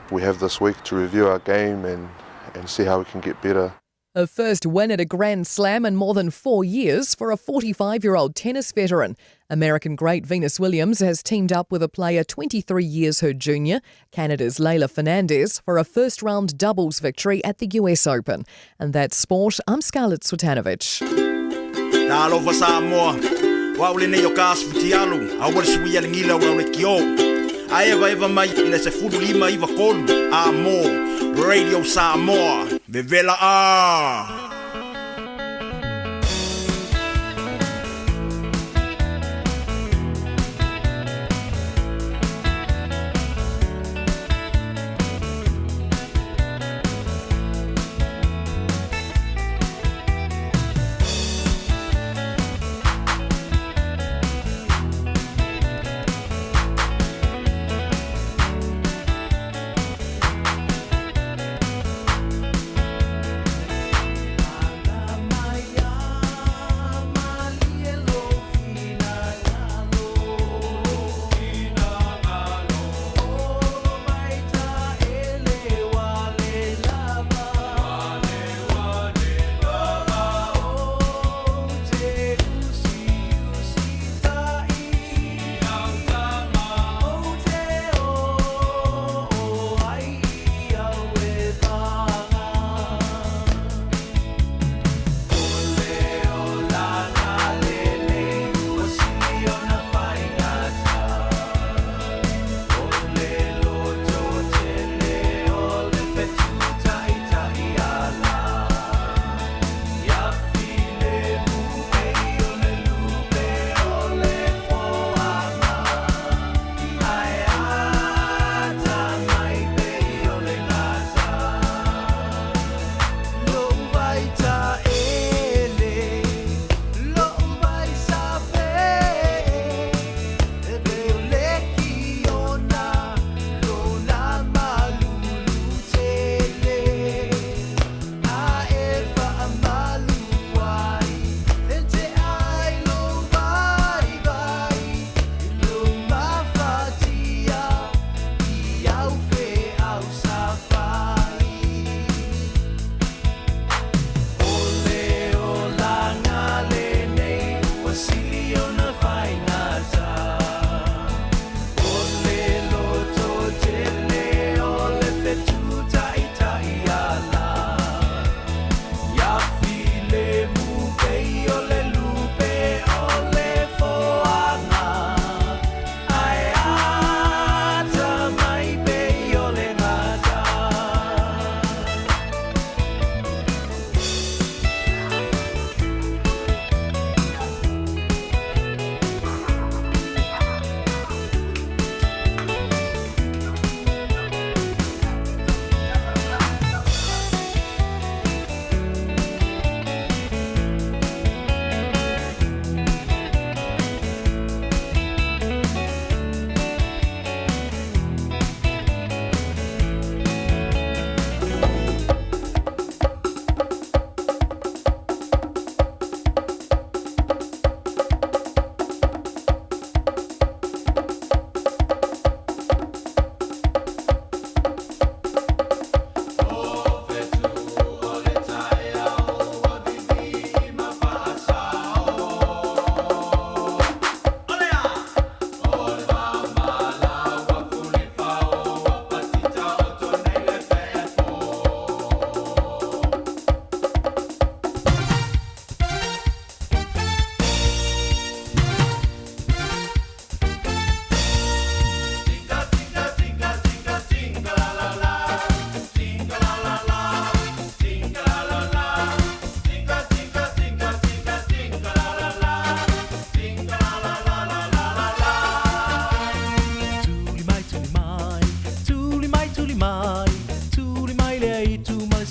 we have this week to review our game and see how we can get better. A first win at a Grand Slam in more than 4 years for a 45-year-old tennis veteran. American great Venus Williams has teamed up with a player 23 years her junior, Canada's Leila Fernandez, for a first-round doubles victory at the US Open. And that's sport. I'm Scarlett Swetanovic. Talo Samoa. Aoauli nei o kasputi alu, awal suia ngila wa kio. Eva mai ina se fudu lima iva kolu. Amo, Radio Samoa, Vevela a.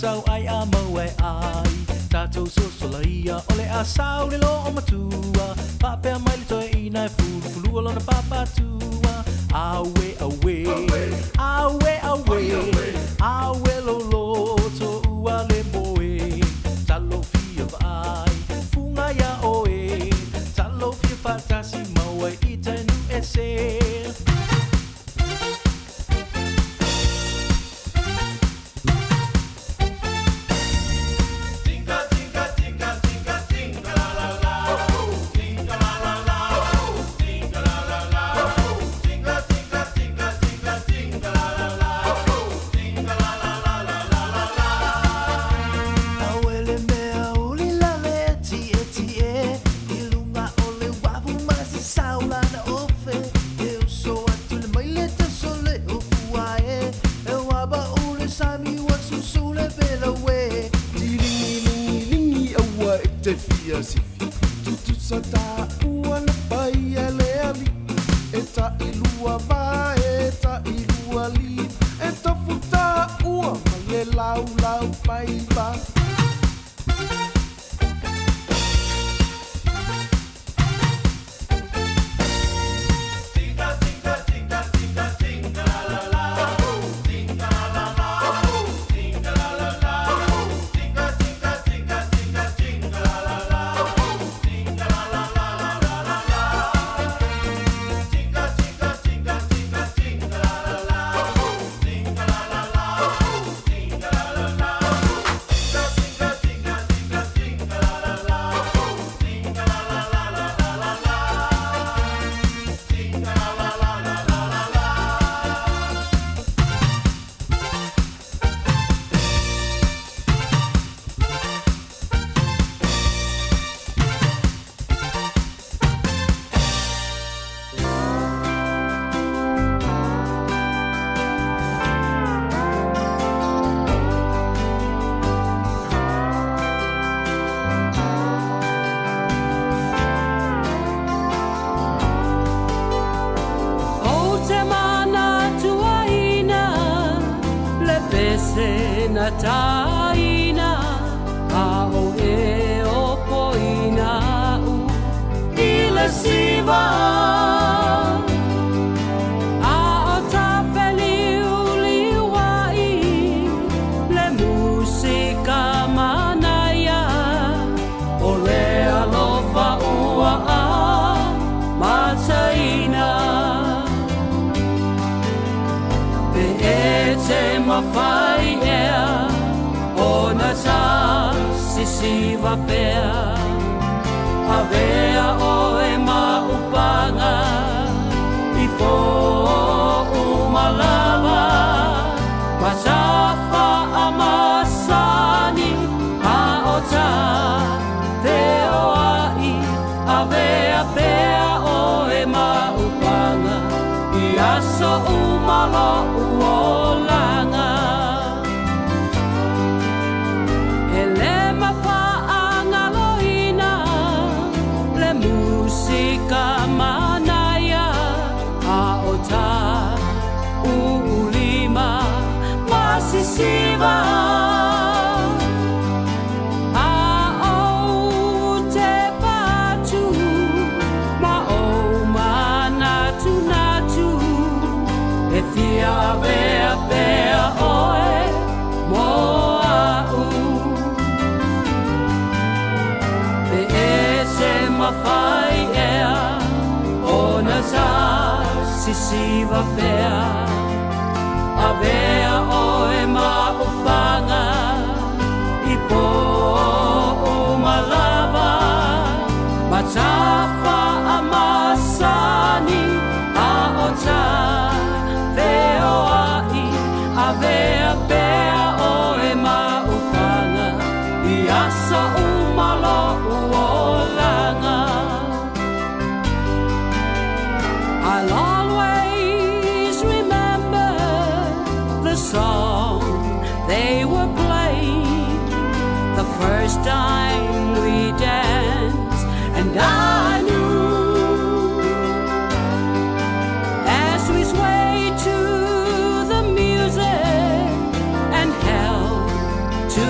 sau ai a mau e ai Tātou so solaia o le a sau le lo o matua Papea mai le toe ina e fulu lona papatua Awe, awe, awe, awe, awe lo lo to ua le moe Talo fia vai, funga ia oe Talo fia fatasi maua i tenu e se taina a o e o poina u i le siva a o ta feliuliwai le musika manaya o le alofa ua a mataina pe e te mawhai Sisiva pea a vea o e maupanga I po umalava Pasafa a masani a ota veo ai a vea pea o e maupanga I aso umalo uolanga Manaya a ota ulima masisiva a o te patu ma o manatu natu e fia vea pea oe moa u pe ese mawhai Sisiva pea a vea o e maupanga I po umalava Matafa a masani a ota veo ai a vea pea o e maupanga I asa umalo uolanga I'll always remember the song they were playing the first time we danced, and I knew as we swayed to the music and held to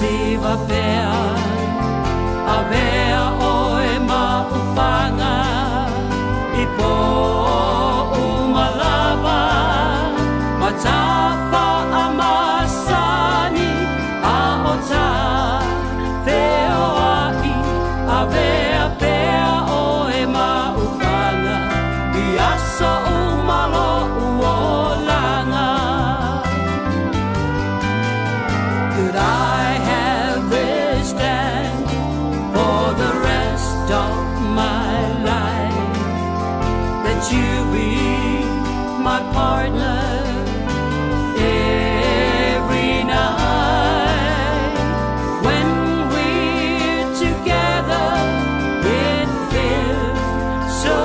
siva pea avea oe maupanga I po umalava matafa amasani a ota feo ai avea pea oe maupanga I aso umalo uolanga. Could I have wished and for the rest of my life that you be my partner every night when we're together it feels so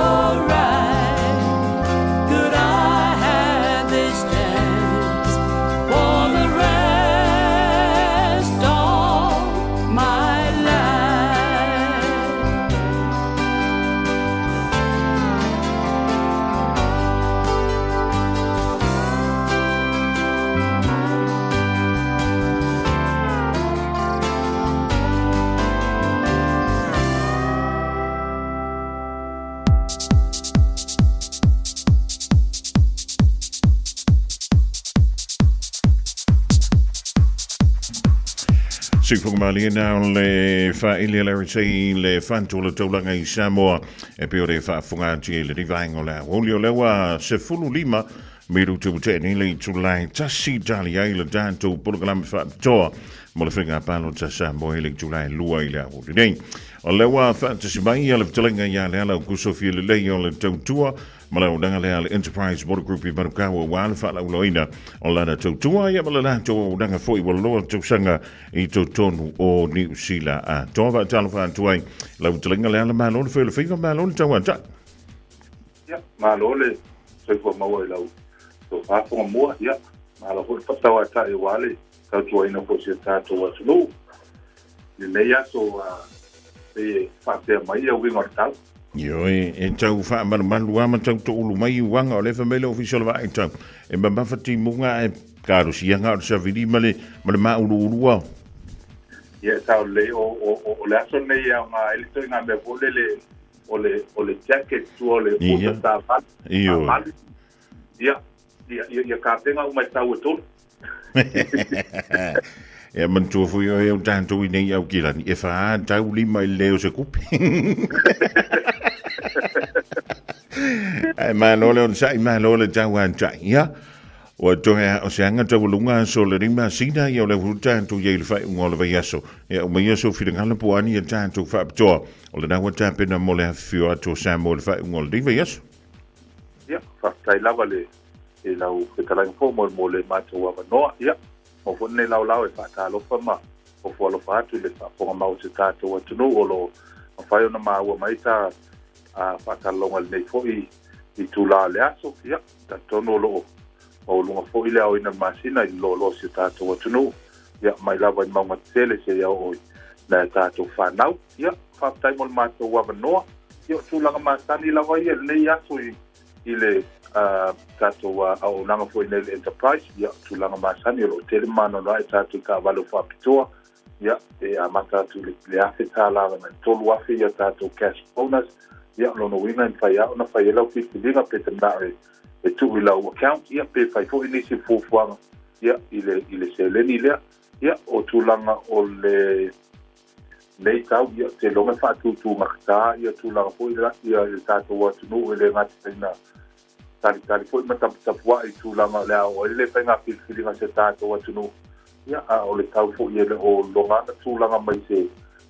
right. Could I have this dance for the rest of my life? Fofogamua na le whaelia laritei le whantola taulanga I Samoa e peo re whaafunga tia le rivaingo la Aouli o lewa se fulu lima miru tu teni le tulai tasi tali ai le tanto polokalame whaapitoa mo le whinga palo ta Samoa le tulai lua I le Aouli nei. O lewa whaatasi mai ala vitalenga ia le ala kusofi le lei o le tautua Mala udanga le ale Enterprise Motor Group I Manukawa wale whala uloina o lana tautua ia mala la tau udanga foi waloa tausanga I tautonu o New Zealand a tova tala whantuai la utalinga le ale malone whele whiwa malone tau anta. Ia, malole soifua maua I lau so Fofogamua ia malo hoi whatau ata I wale tautua ina po se tātou atunu I nei aso e whatea mai au wingo tau. Yo e tau wha malu ama tau to ulu mai wanga o le famele official wa e tau e mamawhati munga e karo sianga o sa vidi male ma ulu ulua. Ia tau le o le aso nei au ngā elito I ngā mea pole o le jacket tu o le uta tā pali. Ia ka tenga umai tau e tolu. E mantua fui o eu tanto I nei au kilani e wha tau lima I leo se kupi. Ai malole on sai malole tau antai ia o tohe o se anga tau lunga so le rima sina ia o le huta tu ye le fai ngol vai aso ia o mai aso fili ngala puani e tanto fa ptoa o le nawa tapena mo le fio ato Samoa le fai ngol di vai aso ia fa tai lava le e lau ke tala fo mo le mato wa no ia o fo ne lau e fa ta lo fa ma o fo lo fa tu le fa po ma o se tato o tunu o lo fa yo na ma wa mai ta a whakalonga nei foi I tula le aso, ia, ta tono lo o lunga foi le au ina masina I lo se tātou atunu, ia, mai lava I maunga tele se ia oi, na tātou whanau, ia, whaptai mo le mātou wawanoa, ia, tūlanga mātani lava ia, nei aso I le tātou au nanga foi nei le Enterprise, ia, tūlanga mātani, lo tele mano noa e tātou ka walo whapitoa, ia, e a matatu le afe tālanga, na tolu afe ia tātou cash bonus, ia lono winga in fai au na fai lau fikilinga pe tana e tu I lau account ia pe fai fo inisi fufuanga ia ile se leni lea ia o tūlanga o le nei tau ia te longa whātu makata ia tūlanga fo ia il tātou atunu ele ngati ina tari fo I matapua I tūlanga lea o ele fai ngā fikilinga se tātou atunu ia o le tau fo ia le o longa na tūlanga mai se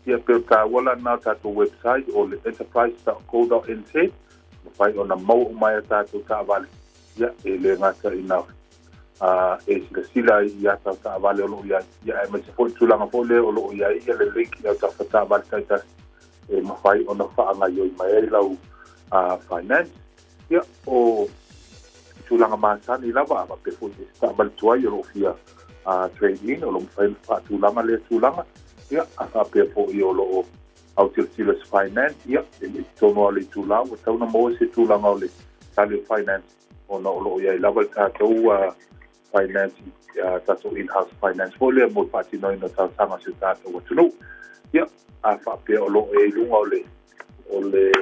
ia pe ta wala na tātou website o le enterprise.co.nz fai ona mau mai tātou ta vale ia e le ngata ina e sila ia ta vale o lo ia e me se foi tūlanga fo le o lo ia le link ia ta ta vale ta e ma fai ona fa nga yo mai lau finance ia o tūlanga māsani lava ma pe foi ta vale tua yo lo fia trading o lo fai fa tūlanga le tūlanga ia a pe fo I o lo au te silas finance ia e tono ale tūlanga o tauna mo se tūlanga o le tali finance o na o lo ia I lava tātou finance tato in-house finance fole mo pati no ina tau sanga se tato wa tunu ia a fa pe o lo e lunga o le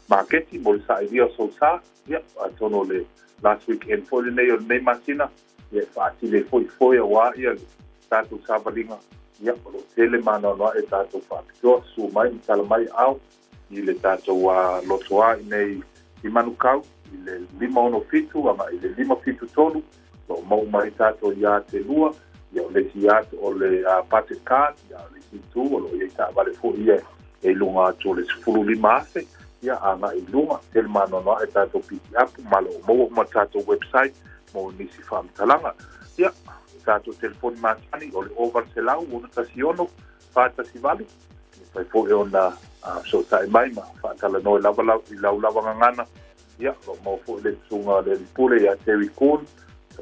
marketi mo sa idea so sa ia a tono le last weekend fole nei o nei masina ia fa ati le foi wa ia tato savalinga ia o lo tele mana no e tato fa to su mai tala mai au i le tato wa lotoa nei i manukau i le 5 fitu ama i le 5 fitu tolu o mau mai tato ia te lua ia o le siat o le pate card ia le situ o lo ia ta vale fo ia e lunga to le sfulu lima ase ia ana i lunga tel mano no e tato piti apu malo mo tato website mo nisi fam talanga ia tato telefon masani o le over selau o na tasiono fata si vale pai fo e ona so tai mai ma fata la no lava ngana ia lo mo fo le sunga le pule ia te wikun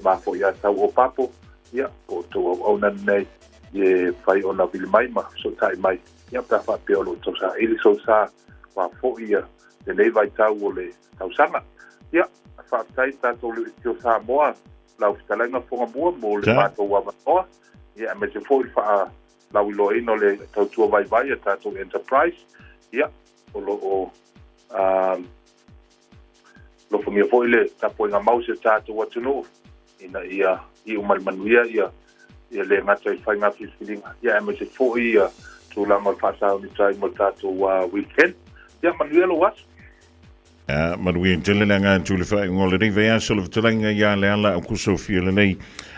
ma fo ia tau o papo ia o to o na nei e fai ona vil mai ma so tai mai ia ta fa pe o lo to sa ili so sa wa fo ia le nei vai tau o le tau sanga ia fa tai ta to le tio Samoa la ustalanga Fofogamua mo le pato wa ma ia me te fo fa la wilo ino le tau tua vai ta to enterprise ia o lo lo fo mi fo ile ta po nga mau se ta to wa tunu ina ia i umal manuia ia le ngata i whainga whiwhiringa ia me se fo ia tūlanga o whasao ni tai mo tātou weekend ia manuia lo wasu manuia tele nga tūle whai ngole rei vea solo vtalanga ia le ala o kuso fia le nei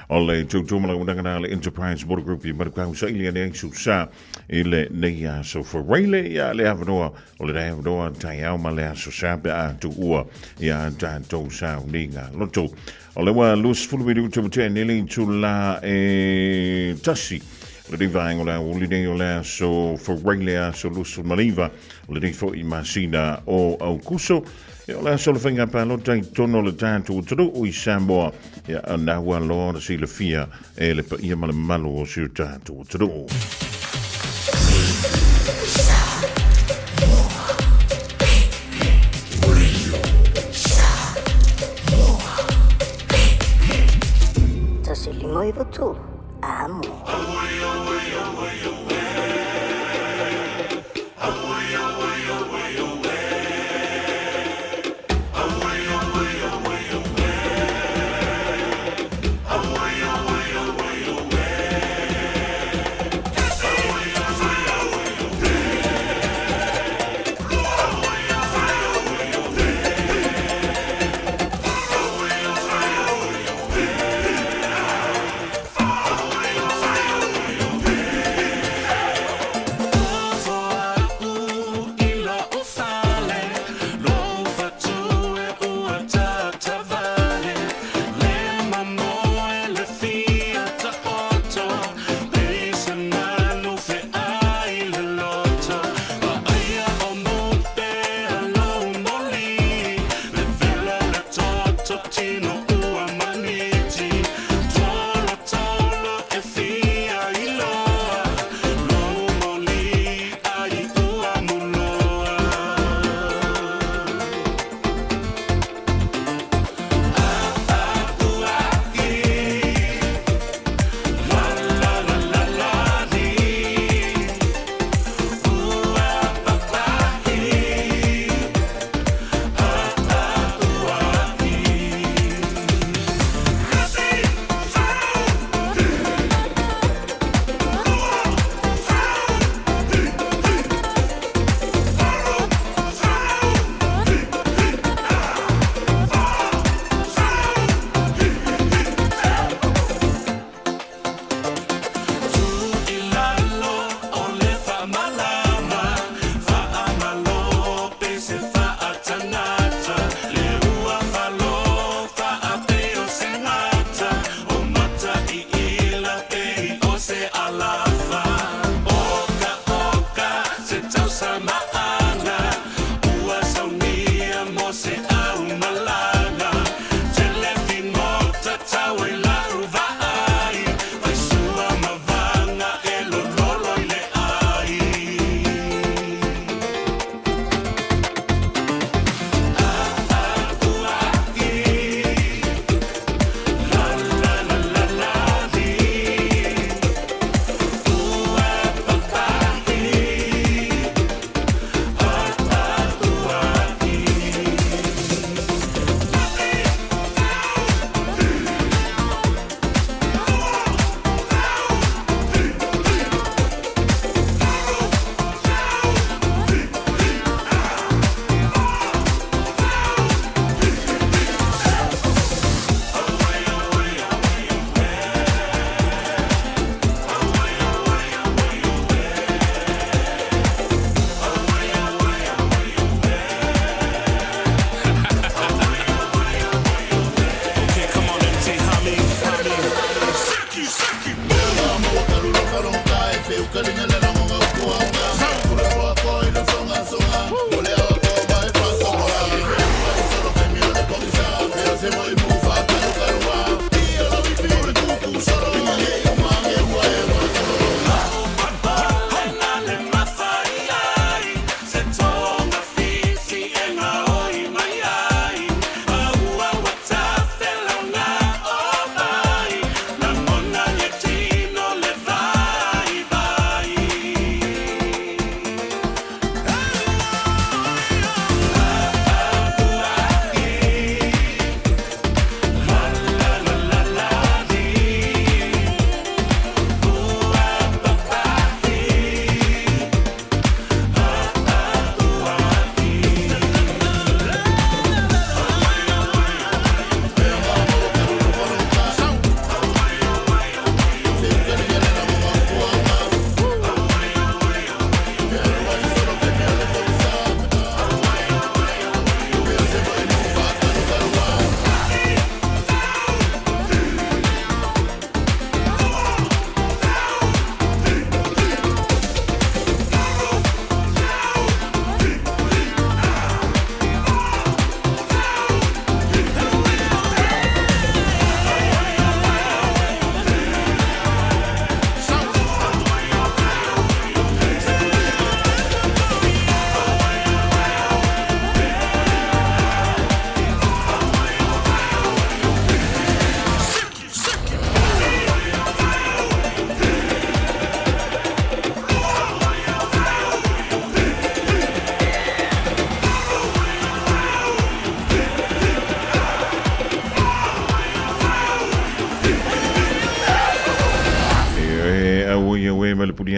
o le tūtumala undanga le Enterprise Motor Group i marukau sa ili ane su sa i le nei a so for reile ia le avanoa o le rei avanoa tai au ma le a so sa pe a tu ua ia tātou sa uninga loto o le wa lus fulu vidu tu te nili tu la tasi le rei vai ngola o le nei o le so for reile a so lus maliva o le rei fo i masina o au kuso o le solo whainga palo tai tono le tātou turu o i Samoa ia ana ua loa na si le fia e le pa ia male malo o si o tātou turu. Tasi limo i votu, amo.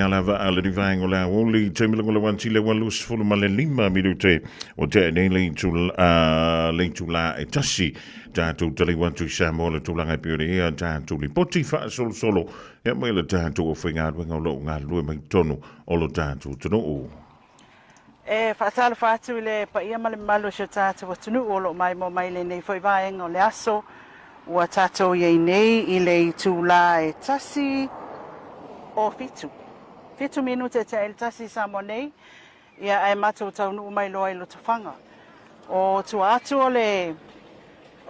lava a le rivaengo le Aoauli, te milango le wantile walus fulu ma le 5 minute o te nei le tula e tasi tātou tali wantu Samoa le tūlanga i pere ea tātou li poti wha solo e mai le tātou o whainga ruenga o lo ngā lue mai tonu o lo tātou tunu o. E whaatala whātu le pa ia male malo si tātou tunu o lo mai mo mai le nei whai vaenga o le aso ua tātou iei nei i le tūla e tasi o fitu. Fitu minute te el tasi Samoa nei ia ai matou taunu mai loa i lo tawhanga. O tu atu o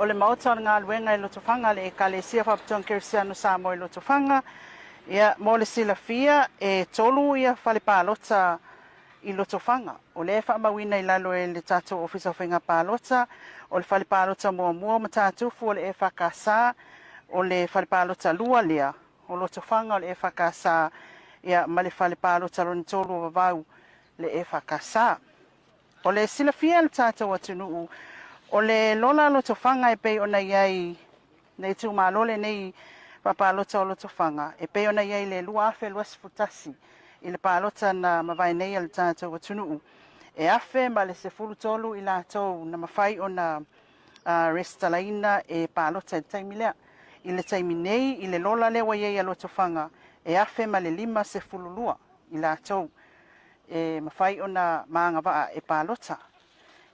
le mauta ngā luenga i lo tawhanga le e kale sia whapatuan Kirisiano Samoa i lo tawhanga ia mo le sila fia e tolu ia whale pālota i lo tawhanga. O le whamawina i lalo e le tātou ofisa whainga pālota o le whale pālota mua ma tātufu o le e whakasā o le whale pālota lua lea o lo tawhanga o le e whakasā ia ma le whale pālota roni tolu o vavau le e whakasā. O le sila fia le tātou atunuu o le lola lo tawhanga e pei ona iai nei tu malole nei papalota o lo tawhanga e pei ona iai le lua afe luas futasi i le palota na mawai nei al tātou atunuu e afe ma le se fulu tolu i lātou na mawhai o na restalaina e palota i taimilea i le taimi nei i le lola le waiei alo tawhanga e afe ma le 5 se fulu lua i lātou e mawhai o na maanga waa e palota.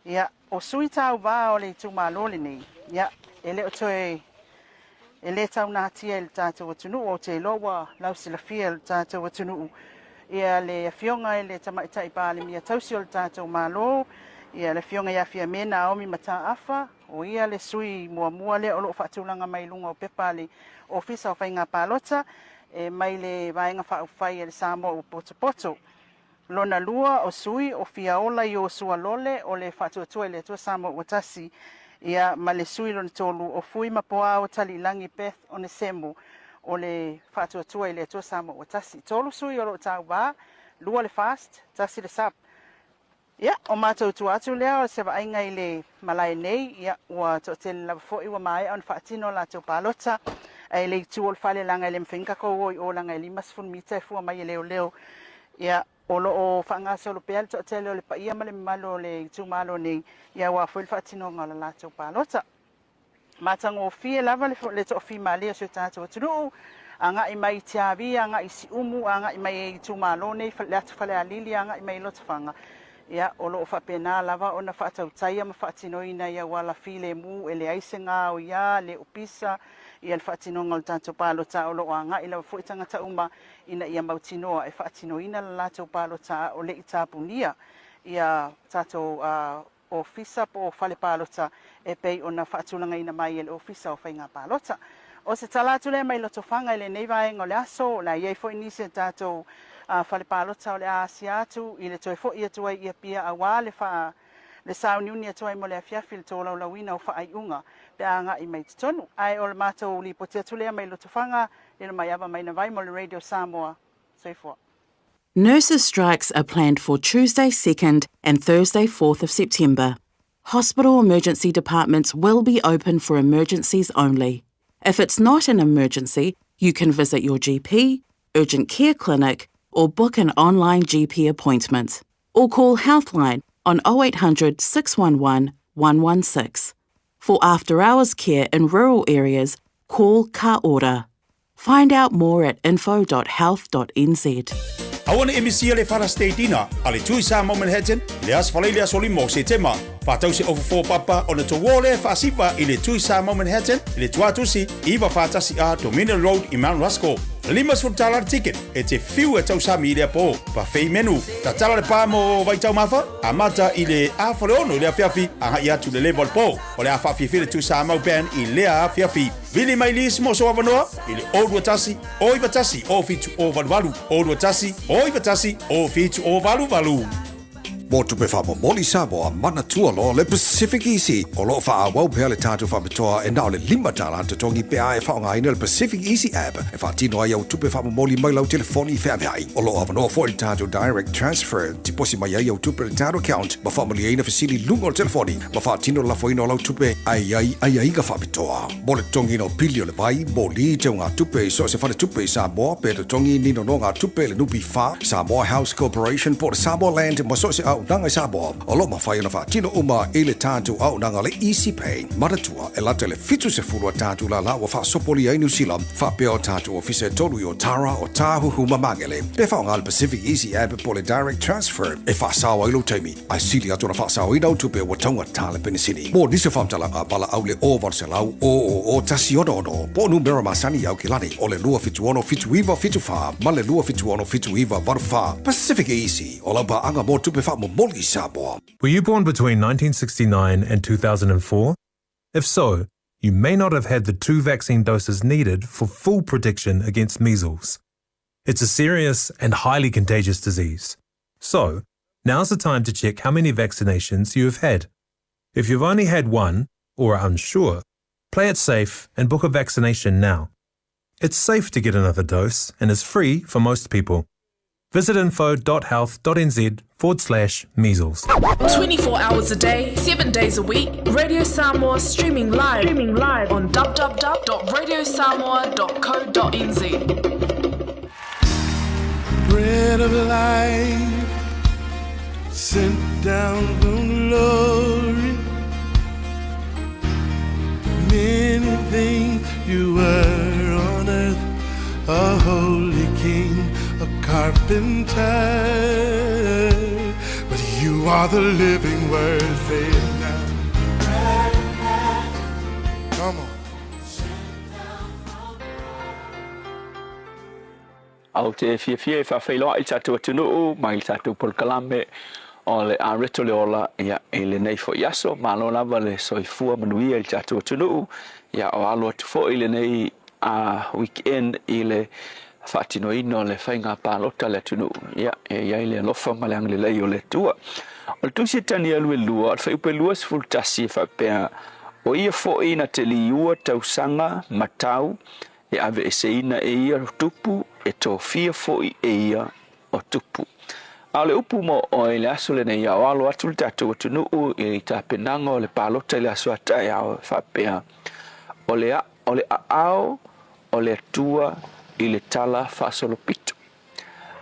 Ia, o sui tau wā o le tu malole nei. Ia, ele o toe, ele tau nā tia le tātou atunu o te loa lau sila fia le tātou atunu. Ia le fionga le tamaitai pāle mia tausi o le tātou malo. Ia le fionga ia fia mena aomi mata afa. O ia le sui mua le o loo whaatulanga mai lunga o pepa le ofisa o whainga pālota. E mai le vaenga whaufai e le Samoa o poto. Lona lua o sui o fiaola i o sua lole o le whatuatua le tua Samoa o tasi ia ma le sui lona tolu o fui mapoa o tali langi Beth o ne semo o le whatuatua le tua Samoa o tasi. Tolu sui o lo tau wā, lua le fast, tasi le sap. Ia, o mātou tuatu lea o sewa ainga i le malai nei, ia, ua tōtele lava fōi ua mai on whaatino la tau pālota, ai le tu o le whale langa i le mwhinkako o langa i 5 mita e fua mai e leo. Ia, o lo o whanga solo pēl to tele o le pa ia male malo le tu malo nei ia wa fuil fatino ngala la to palota matango fie lava le to fi male o tato tru anga i mai tiavi anga i si umu anga i mai tu malo nei le atu fale alili anga i mai lo tfanga ia o lo fa pena lava ona fa tau taia ma fatino ina ia wala file mu ele aisenga o ia le upisa ia le fatino ngal tanto palota o lo anga ila fu itanga ta uma ina ia mautinoa e fatino ina la tau palota o le itapunia ia tato ofisa po fale palota e pei ona fatulanga ina mai ele ofisa o fainga palota o se talatu le mai lo tofanga ile nei vai ngole aso la ia fo inise tato fale palota o le asiatu ile toi fo ia toi ia pia awale fa le sauniuni toi mo le fiafil to la lawina o fa aiunga pe anga i mai tonu ai o le mato li potia tule mai lo tofanga le mai ava mai na vai mo le Radio Samoa so for. Nurses' strikes are planned for Tuesday 2nd and Thursday 4th of September. Hospital emergency departments will be open for emergencies only. If it's not an emergency, you can visit your GP, urgent care clinic, or book an online GP appointment. Or call Healthline on 0800 611 116. For after-hours care in rural areas, call Ka Ora. Find out more at info.health.nz. Awana emisia le fara stateina, ale tui sa mo Manhattan, le as falei le asoli mo se tema. Fatau se over 4 papa on to wole fa sipa ile tui sa mo Manhattan, ile tuatusi iwa fatasi a Dominion Road in Mount Rushmore. Limas for dollar ticket, it's a few at sa media po, pa fei menu. Ta tala le pa mo vai tau mafa, amata ile a folono le afiafi, a ia to the level po. Ole a fafi file tu sa mo ben ile a afiafi. Vili mai lis mo so avanoa, ile old watasi, oi watasi, o fitu o valu, old watasi, oi watasi, o fitu o valu. Mo tupe wha moli Samoa mana tua lo le Pacific Easy. O lo wha wau pea le tātou wha metoa e nao le lima tala te tongi pea e whaonga ina le Pacific Easy app. E wha tino ai au tupe wha moli mai lau telefoni whea mehai. O lo awanoa fo le tātou direct transfer. Ti posi mai ai au tupe le tātou account. Ma wha mali aina fasili lungo le telefoni. Ma wha tino la fo ina lau tupe ai ka wha metoa. Mo le tongi no pili o le vai. Mo li te o ngā tupe so se whale tupe Samoa. Pe le tongi nino no ngā tupe le nupi wha. Samoa House Corporation po le Samoa Land. Ma so se au nanga Samoa. O lo ma whai na wha tino uma e le tātou au nanga le Easy Pay. Maratua e lata le fitu se fulua tātou la wa wha sopoli ai New Zealand. Wha peo tātou ofise tolu i o Tara o Tāhuhu Mamangele. Pe wha le Pacific Easy app po le direct transfer. E wha sawa ilo teimi. Ai sili atu na wha sawa i nau tupe wa taunga tāle penisini. Mō nise whamtalanga pala au le o se lau o tasi ono. Po numera masani au ki lani. O le lua fitu ono fitu iwa fitu wha. Ma le lua fitu ono fitu iwa varu wha. Pacific Easy. O lau pa anga mō tupe wha mo moli Samoa. Were you born between 1969 and 2004? If so, you may not have had the 2 vaccine doses needed for full protection against measles. It's a serious and highly contagious disease. So, now's the time to check how many vaccinations you have had. If you've only had one, or are unsure, play it safe and book a vaccination now. It's safe to get another dose and is free for most people. Visit info.health.nz/measles. 24 hours a day, 7 days a week. Radio Samoa streaming live on www.radiosamoa.co.nz. Bread of life sent down from glory. Many things you were on earth, a holy king, a carpenter, but you are the living word. Say it now. Come on. Au te fie whawhailoa I tātou atunuu, mai tātou polkalame o le areto le ola ia e le nei fo yaso, malo lava le soifua manuia I tātou atunuu, ia o alo atu fo I le nei a weekend I le whaatino ino le whainga pālota le atunuu, ia e iai le lofa ma le ang le lei o le tua. O le tusi tani alu e lua, o le whaiupe lua se fultasi whapea, o ia fo ina te liua tausanga matau, e ave e seina e ia tupu, e tō fia foi e ia o tupu. A le upu mo o e le aso le nei au alo atu le tātou atunuu I tā penanga o le pālota I le aso atai au whapea. O le ao, o le atua I le tala whasolopito.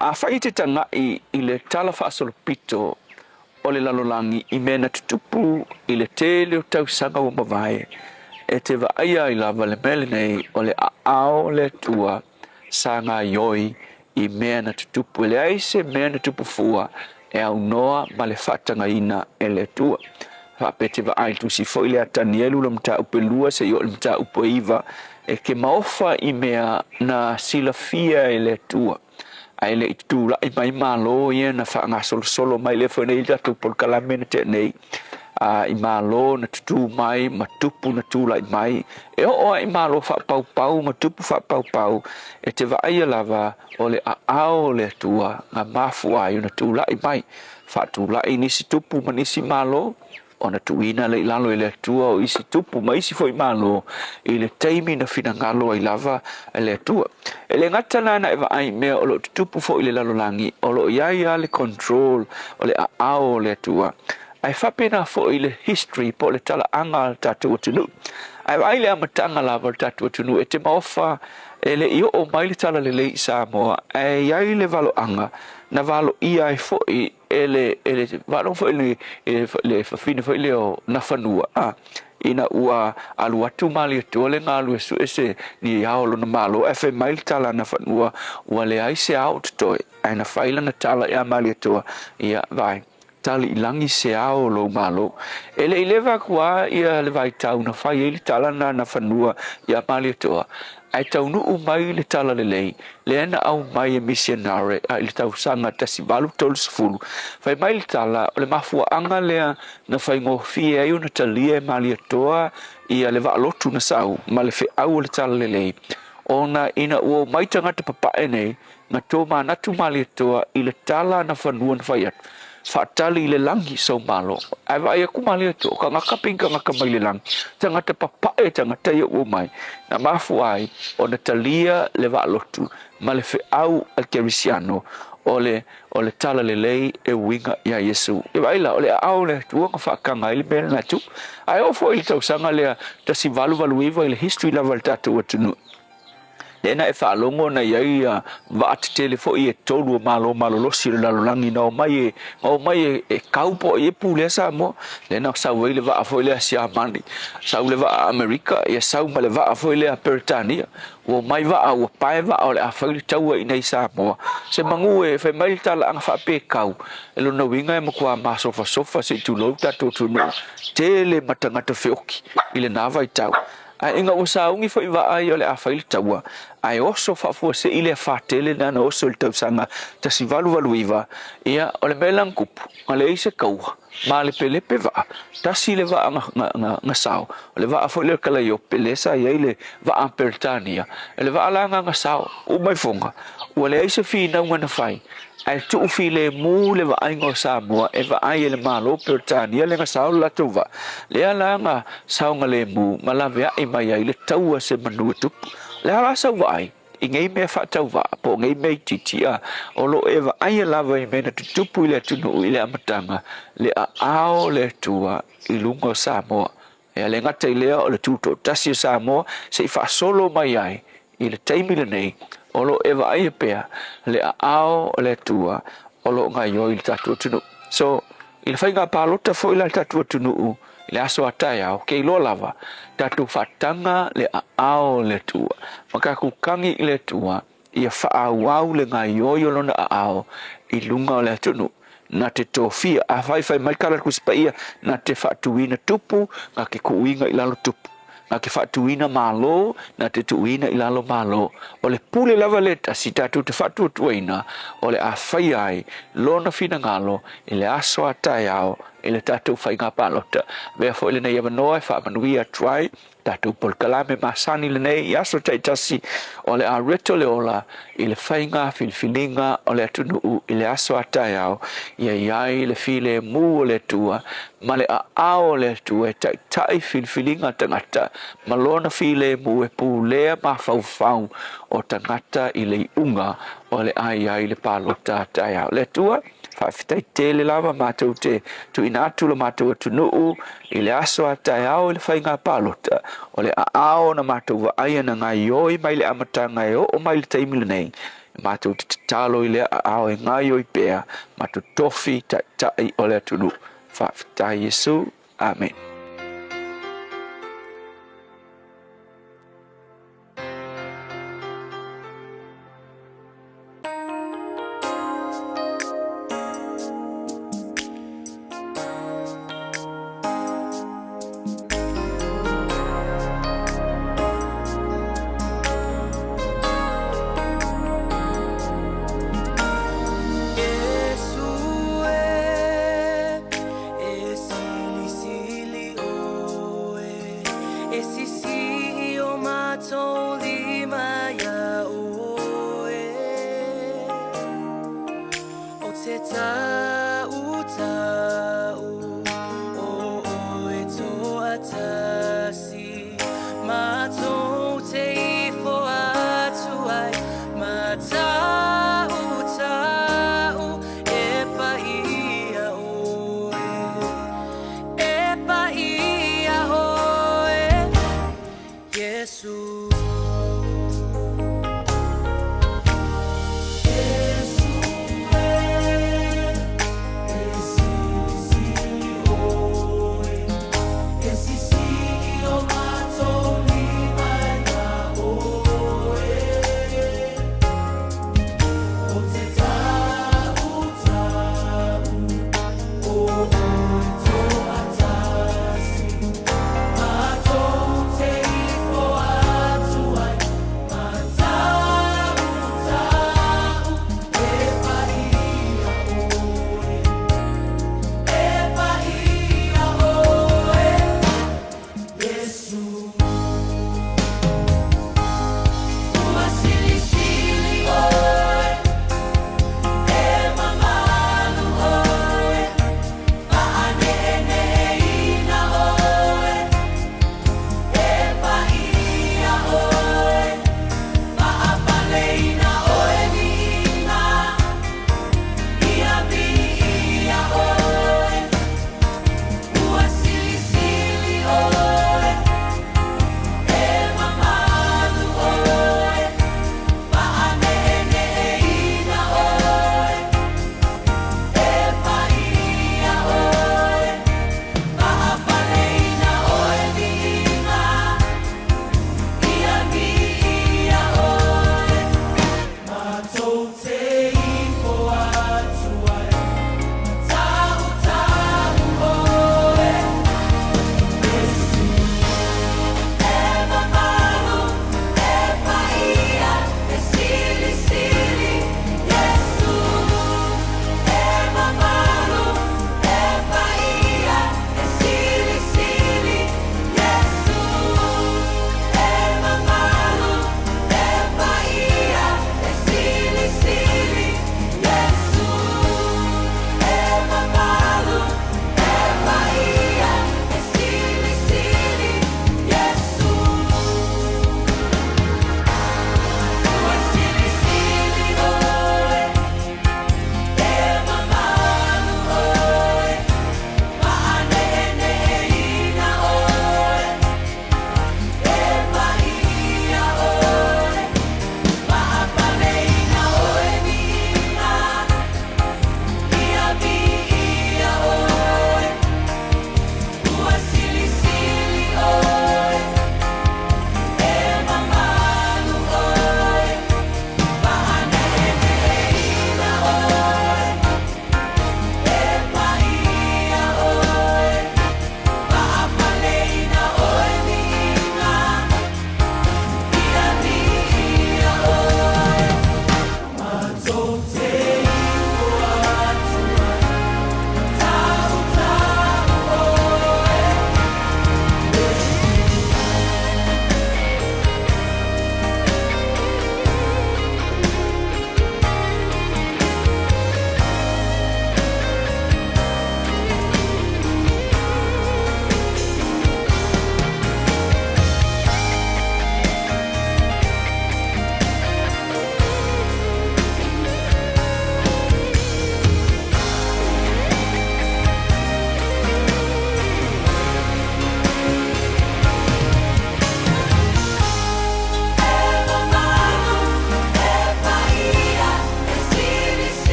A whai te tanga I le tala whasolopito o le lalolangi I mena tutupu I le tele o tausanga o mawai. E te vaia I lava le mele nei o le ao le atua sanga yoi I mea na tutupu ele aise mea na tupu fua e au noa ma le whatanga ina ele tua. Whapete wa ai tusi fo ile atanielu la mta upelua se yo le mta upoiva e ke maofa I mea na sila fia ele tua. Ai le itu la I mai malo ye na whaanga solo mai le fo nei tatu polkalame na te nei. I malo na tutu mai matupu na tula I mai e o I malo fa pau matupu fa pau e te vaia lava o le ao le tua nga mafu ai na tula I mai fa tula I nisi tupu ma nisi malo o na tuina le lalo le tua o isi tupu ma isi foi malo I le taimi na fina ngalo I lava le tua e le ngata na e vai me o lo tupu fo I le lalo langi o lo ia le control o le ao le tua ai whapena fo I le history po le tala anga tātou atunu. Ai wai le amatanga lava tātou atunu e te maofa e le io o mai le tala le lei Samoa e iai le valo anga na valo ia e fo I e le valo fo I le whawhine fo I le o na whanua ina ua alu atu mali atu le ngā alu e su ese ni aolo na malo e whai mai le tala na whanua ua le aise au tutoi ai na whaila na tala ea mali atua ia vai tali ilangi se ao lo malo ele ileva kwa ia le vai tau na fai ele tala na whanua ia mali toa ai tau nu mai le tala le lei le ana au mai e missionary ai le tau sanga tasi balu tolu sfulu fai mai le tala le mafua anga lea na fai ngofie ai una talia mali toa ia le va lotu na sau ma le fe au le tala le lei ona ina uo mai tangata papa ene na tō ma natu mali toa I le tala na whanua na fai atu fatali le langi so malo ai vai ku mali to ka ngaka pinga ngaka mai le langi tanga te papa e tanga te o mai na mafu ai o na talia le va lotu ma le fe au al kerisiano ole tala le lei e winga ya Yesu e vai la ole au le tu ka fa kanga ile ben na tu ai o foi to sanga le ta si valu le history la volta to tunu Lena e whaalongo na iai va te telefo i e tolu malo losi le lalolangi na o mai e kaupo i e pule sa mo lena sau le va afo le asia mani sau le va Amerika e sau ma le va afo le a Peritania o mai va o pai va o le afo le tau i nei sa mo se mangu e fe mai tala anga fa pe kau e lo na winga e mo kwa ma sofa se tu lo ta to no tele matanga te feoki i le nava i tau a inga o sa ungi fo iwa ai ole a fail taua ai oso fa fo se ile fa tele na no so tau sanga ta si valu iwa ia ole melang kupu ale ise kau ma le pele pe va ta si le va nga sao ole va fo le kala yo pele sa ia ile va a Pertania ele va ala nga sao o mai fonga ole ise fi na ngana fai ai tu file mu le va aingo Samoa e va ai le malo Pertania le nga sao la tuva le ala nga sao nga le mu malavea e mai ai le taua se manu tu le ala sa vai ingai me fa tau va po ngai me titia o lo e va ai la va me na tupu ile tunu ile amatanga le ao le tua i lungo Samoa e le ngata ile o le tuto tasi Samoa se fa solo mai ai ile taimile nei o lo e va ai pea le ao le tua o lo ngai yo il tatu tunu so il fai nga palota fo il tatu tunu le aso ataya o ke lo lava tatu fatanga le ao le tua maka ku kangi le tua ia fa au le ngai yo lo na ao i lunga le tunu na te tofia a fai mai kala ku spaia na te fatuina tupu nga ke kuinga ilalo tupu na ke fatuina malo na te tuina ilalo malo o le pule lava leta si tatu te fatu tuina o le a fai ai lona fina ngalo ile aso atayao ile tatu fai nga palota vea fo ile nei avanoa fa manuia try tatu pol kalame masani le nei aso taitasi o le a reto le ola ile fai nga filfilinga o le atunu ile aso atayao ia ile file mu o le tua male a ao le tua tai filfilinga tangata malona file mu e pulea ma fau o tangata ile unga o le ai le palota atayao le tua fafitai tele lava mātou te tu ina atu la mātou atunu i le aso atayao i le whainga palota o le aao na mātou wa aia na ngai oi mai le amatanga e o mai le taimile nei mātou te talo i le aao e ngai oi pea mātou tofi tai o le atunu fafitai Yesu, amen.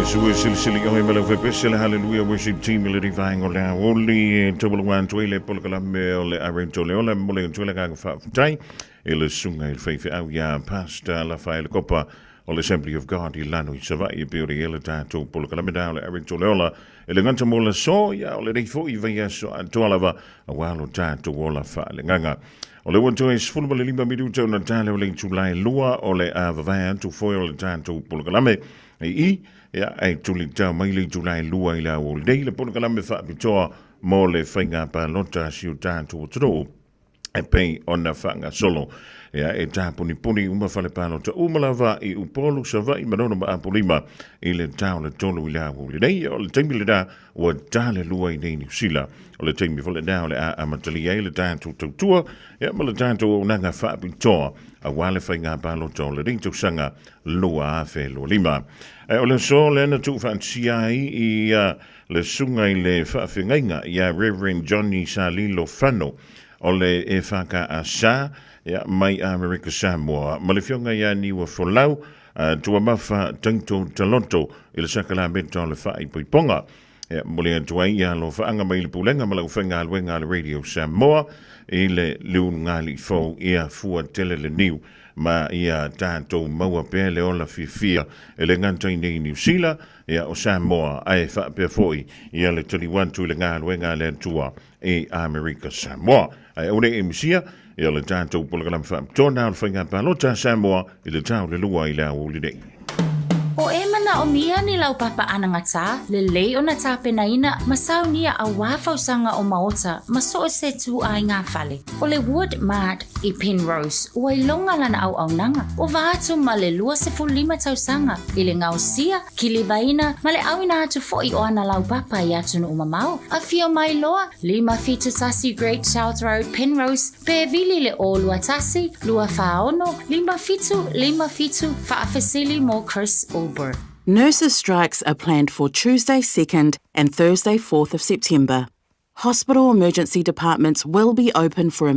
Sue silsili o mele fe pesele hallelujah worship team le divine o le Aoauli tobolo wan tuile polkalame o le arento le ola mole tuile ka fa tai ele sunga il fe au ya pasta la fa le copa o le Assembly of God I lano I sava I biori ele tato polkalame da le arento le ola ele nganta mo le so ya o le dei fo I va so antolava a walo tato ola fa le nganga o le wanto e sfulma le 5 minuto na tale o le tulai lua o le avava tu foi o le tato polkalame I ya ai tuli tau mai le tulai lua I la o le polkalame fa pitoa mo le whainga pa lota si o tātou tro e pei ona whanga solo ya e tāpuni puni uma whale pālota umalawa I upolu sa vai manona ma apolima I le tau le tolu I la o le nei o le teimi le da o tale lua I nei New Zealand o le teimi whale da o le a amatali e le tātou tautua ya ma le tātou o nanga wha pitoa a wale whainga pālota o le rintou sanga lua a whe lua lima o le so le na tu fansiai I le sunga I le whaafengainga ia Reverend Johnny Salilo Fano o le e whaka a sa ia mai America Samoa ma le fionga ia niwa folau tua mawha tangto talonto I le sakala mento o le whaai poiponga ia mole antua ia lo whaanga mai le pulenga ma lau whainga alwenga le Radio Samoa I le liun ngali fo ia fua tele le niu ma ia tātou maua pēr le ola fia e le nganta I nei New Zealand ia o Samoa ai wha pēr foi ia le 21 le ngā luenga le tua e America Samoa ai one e misia ia le tātou polakalam wha tōna o whainga pālota Samoa I le tau le lua I le Aoauli nei. O e mana o mia ni lau papa ananga tā, le lei o na tā penaina, masau nia a wāwhau sanga o maota, maso o se tū ai ngā whale. O le Wood Mart I Penrose, o ai longa lana au nanga, o vātu ma le 25 tau sanga, I le ngau sia, ki le vaina, ma le awina atu foi o ana lau papa I atu no umamau. A fio mai loa, 5 tasi Great South Road, Penrose, pe vili le o lua tasi, lua whaono, 5 whaafesili mo Chris Olber. Nurses' strikes are planned for Tuesday 2nd and Thursday 4th of September. Hospital emergency departments will be open for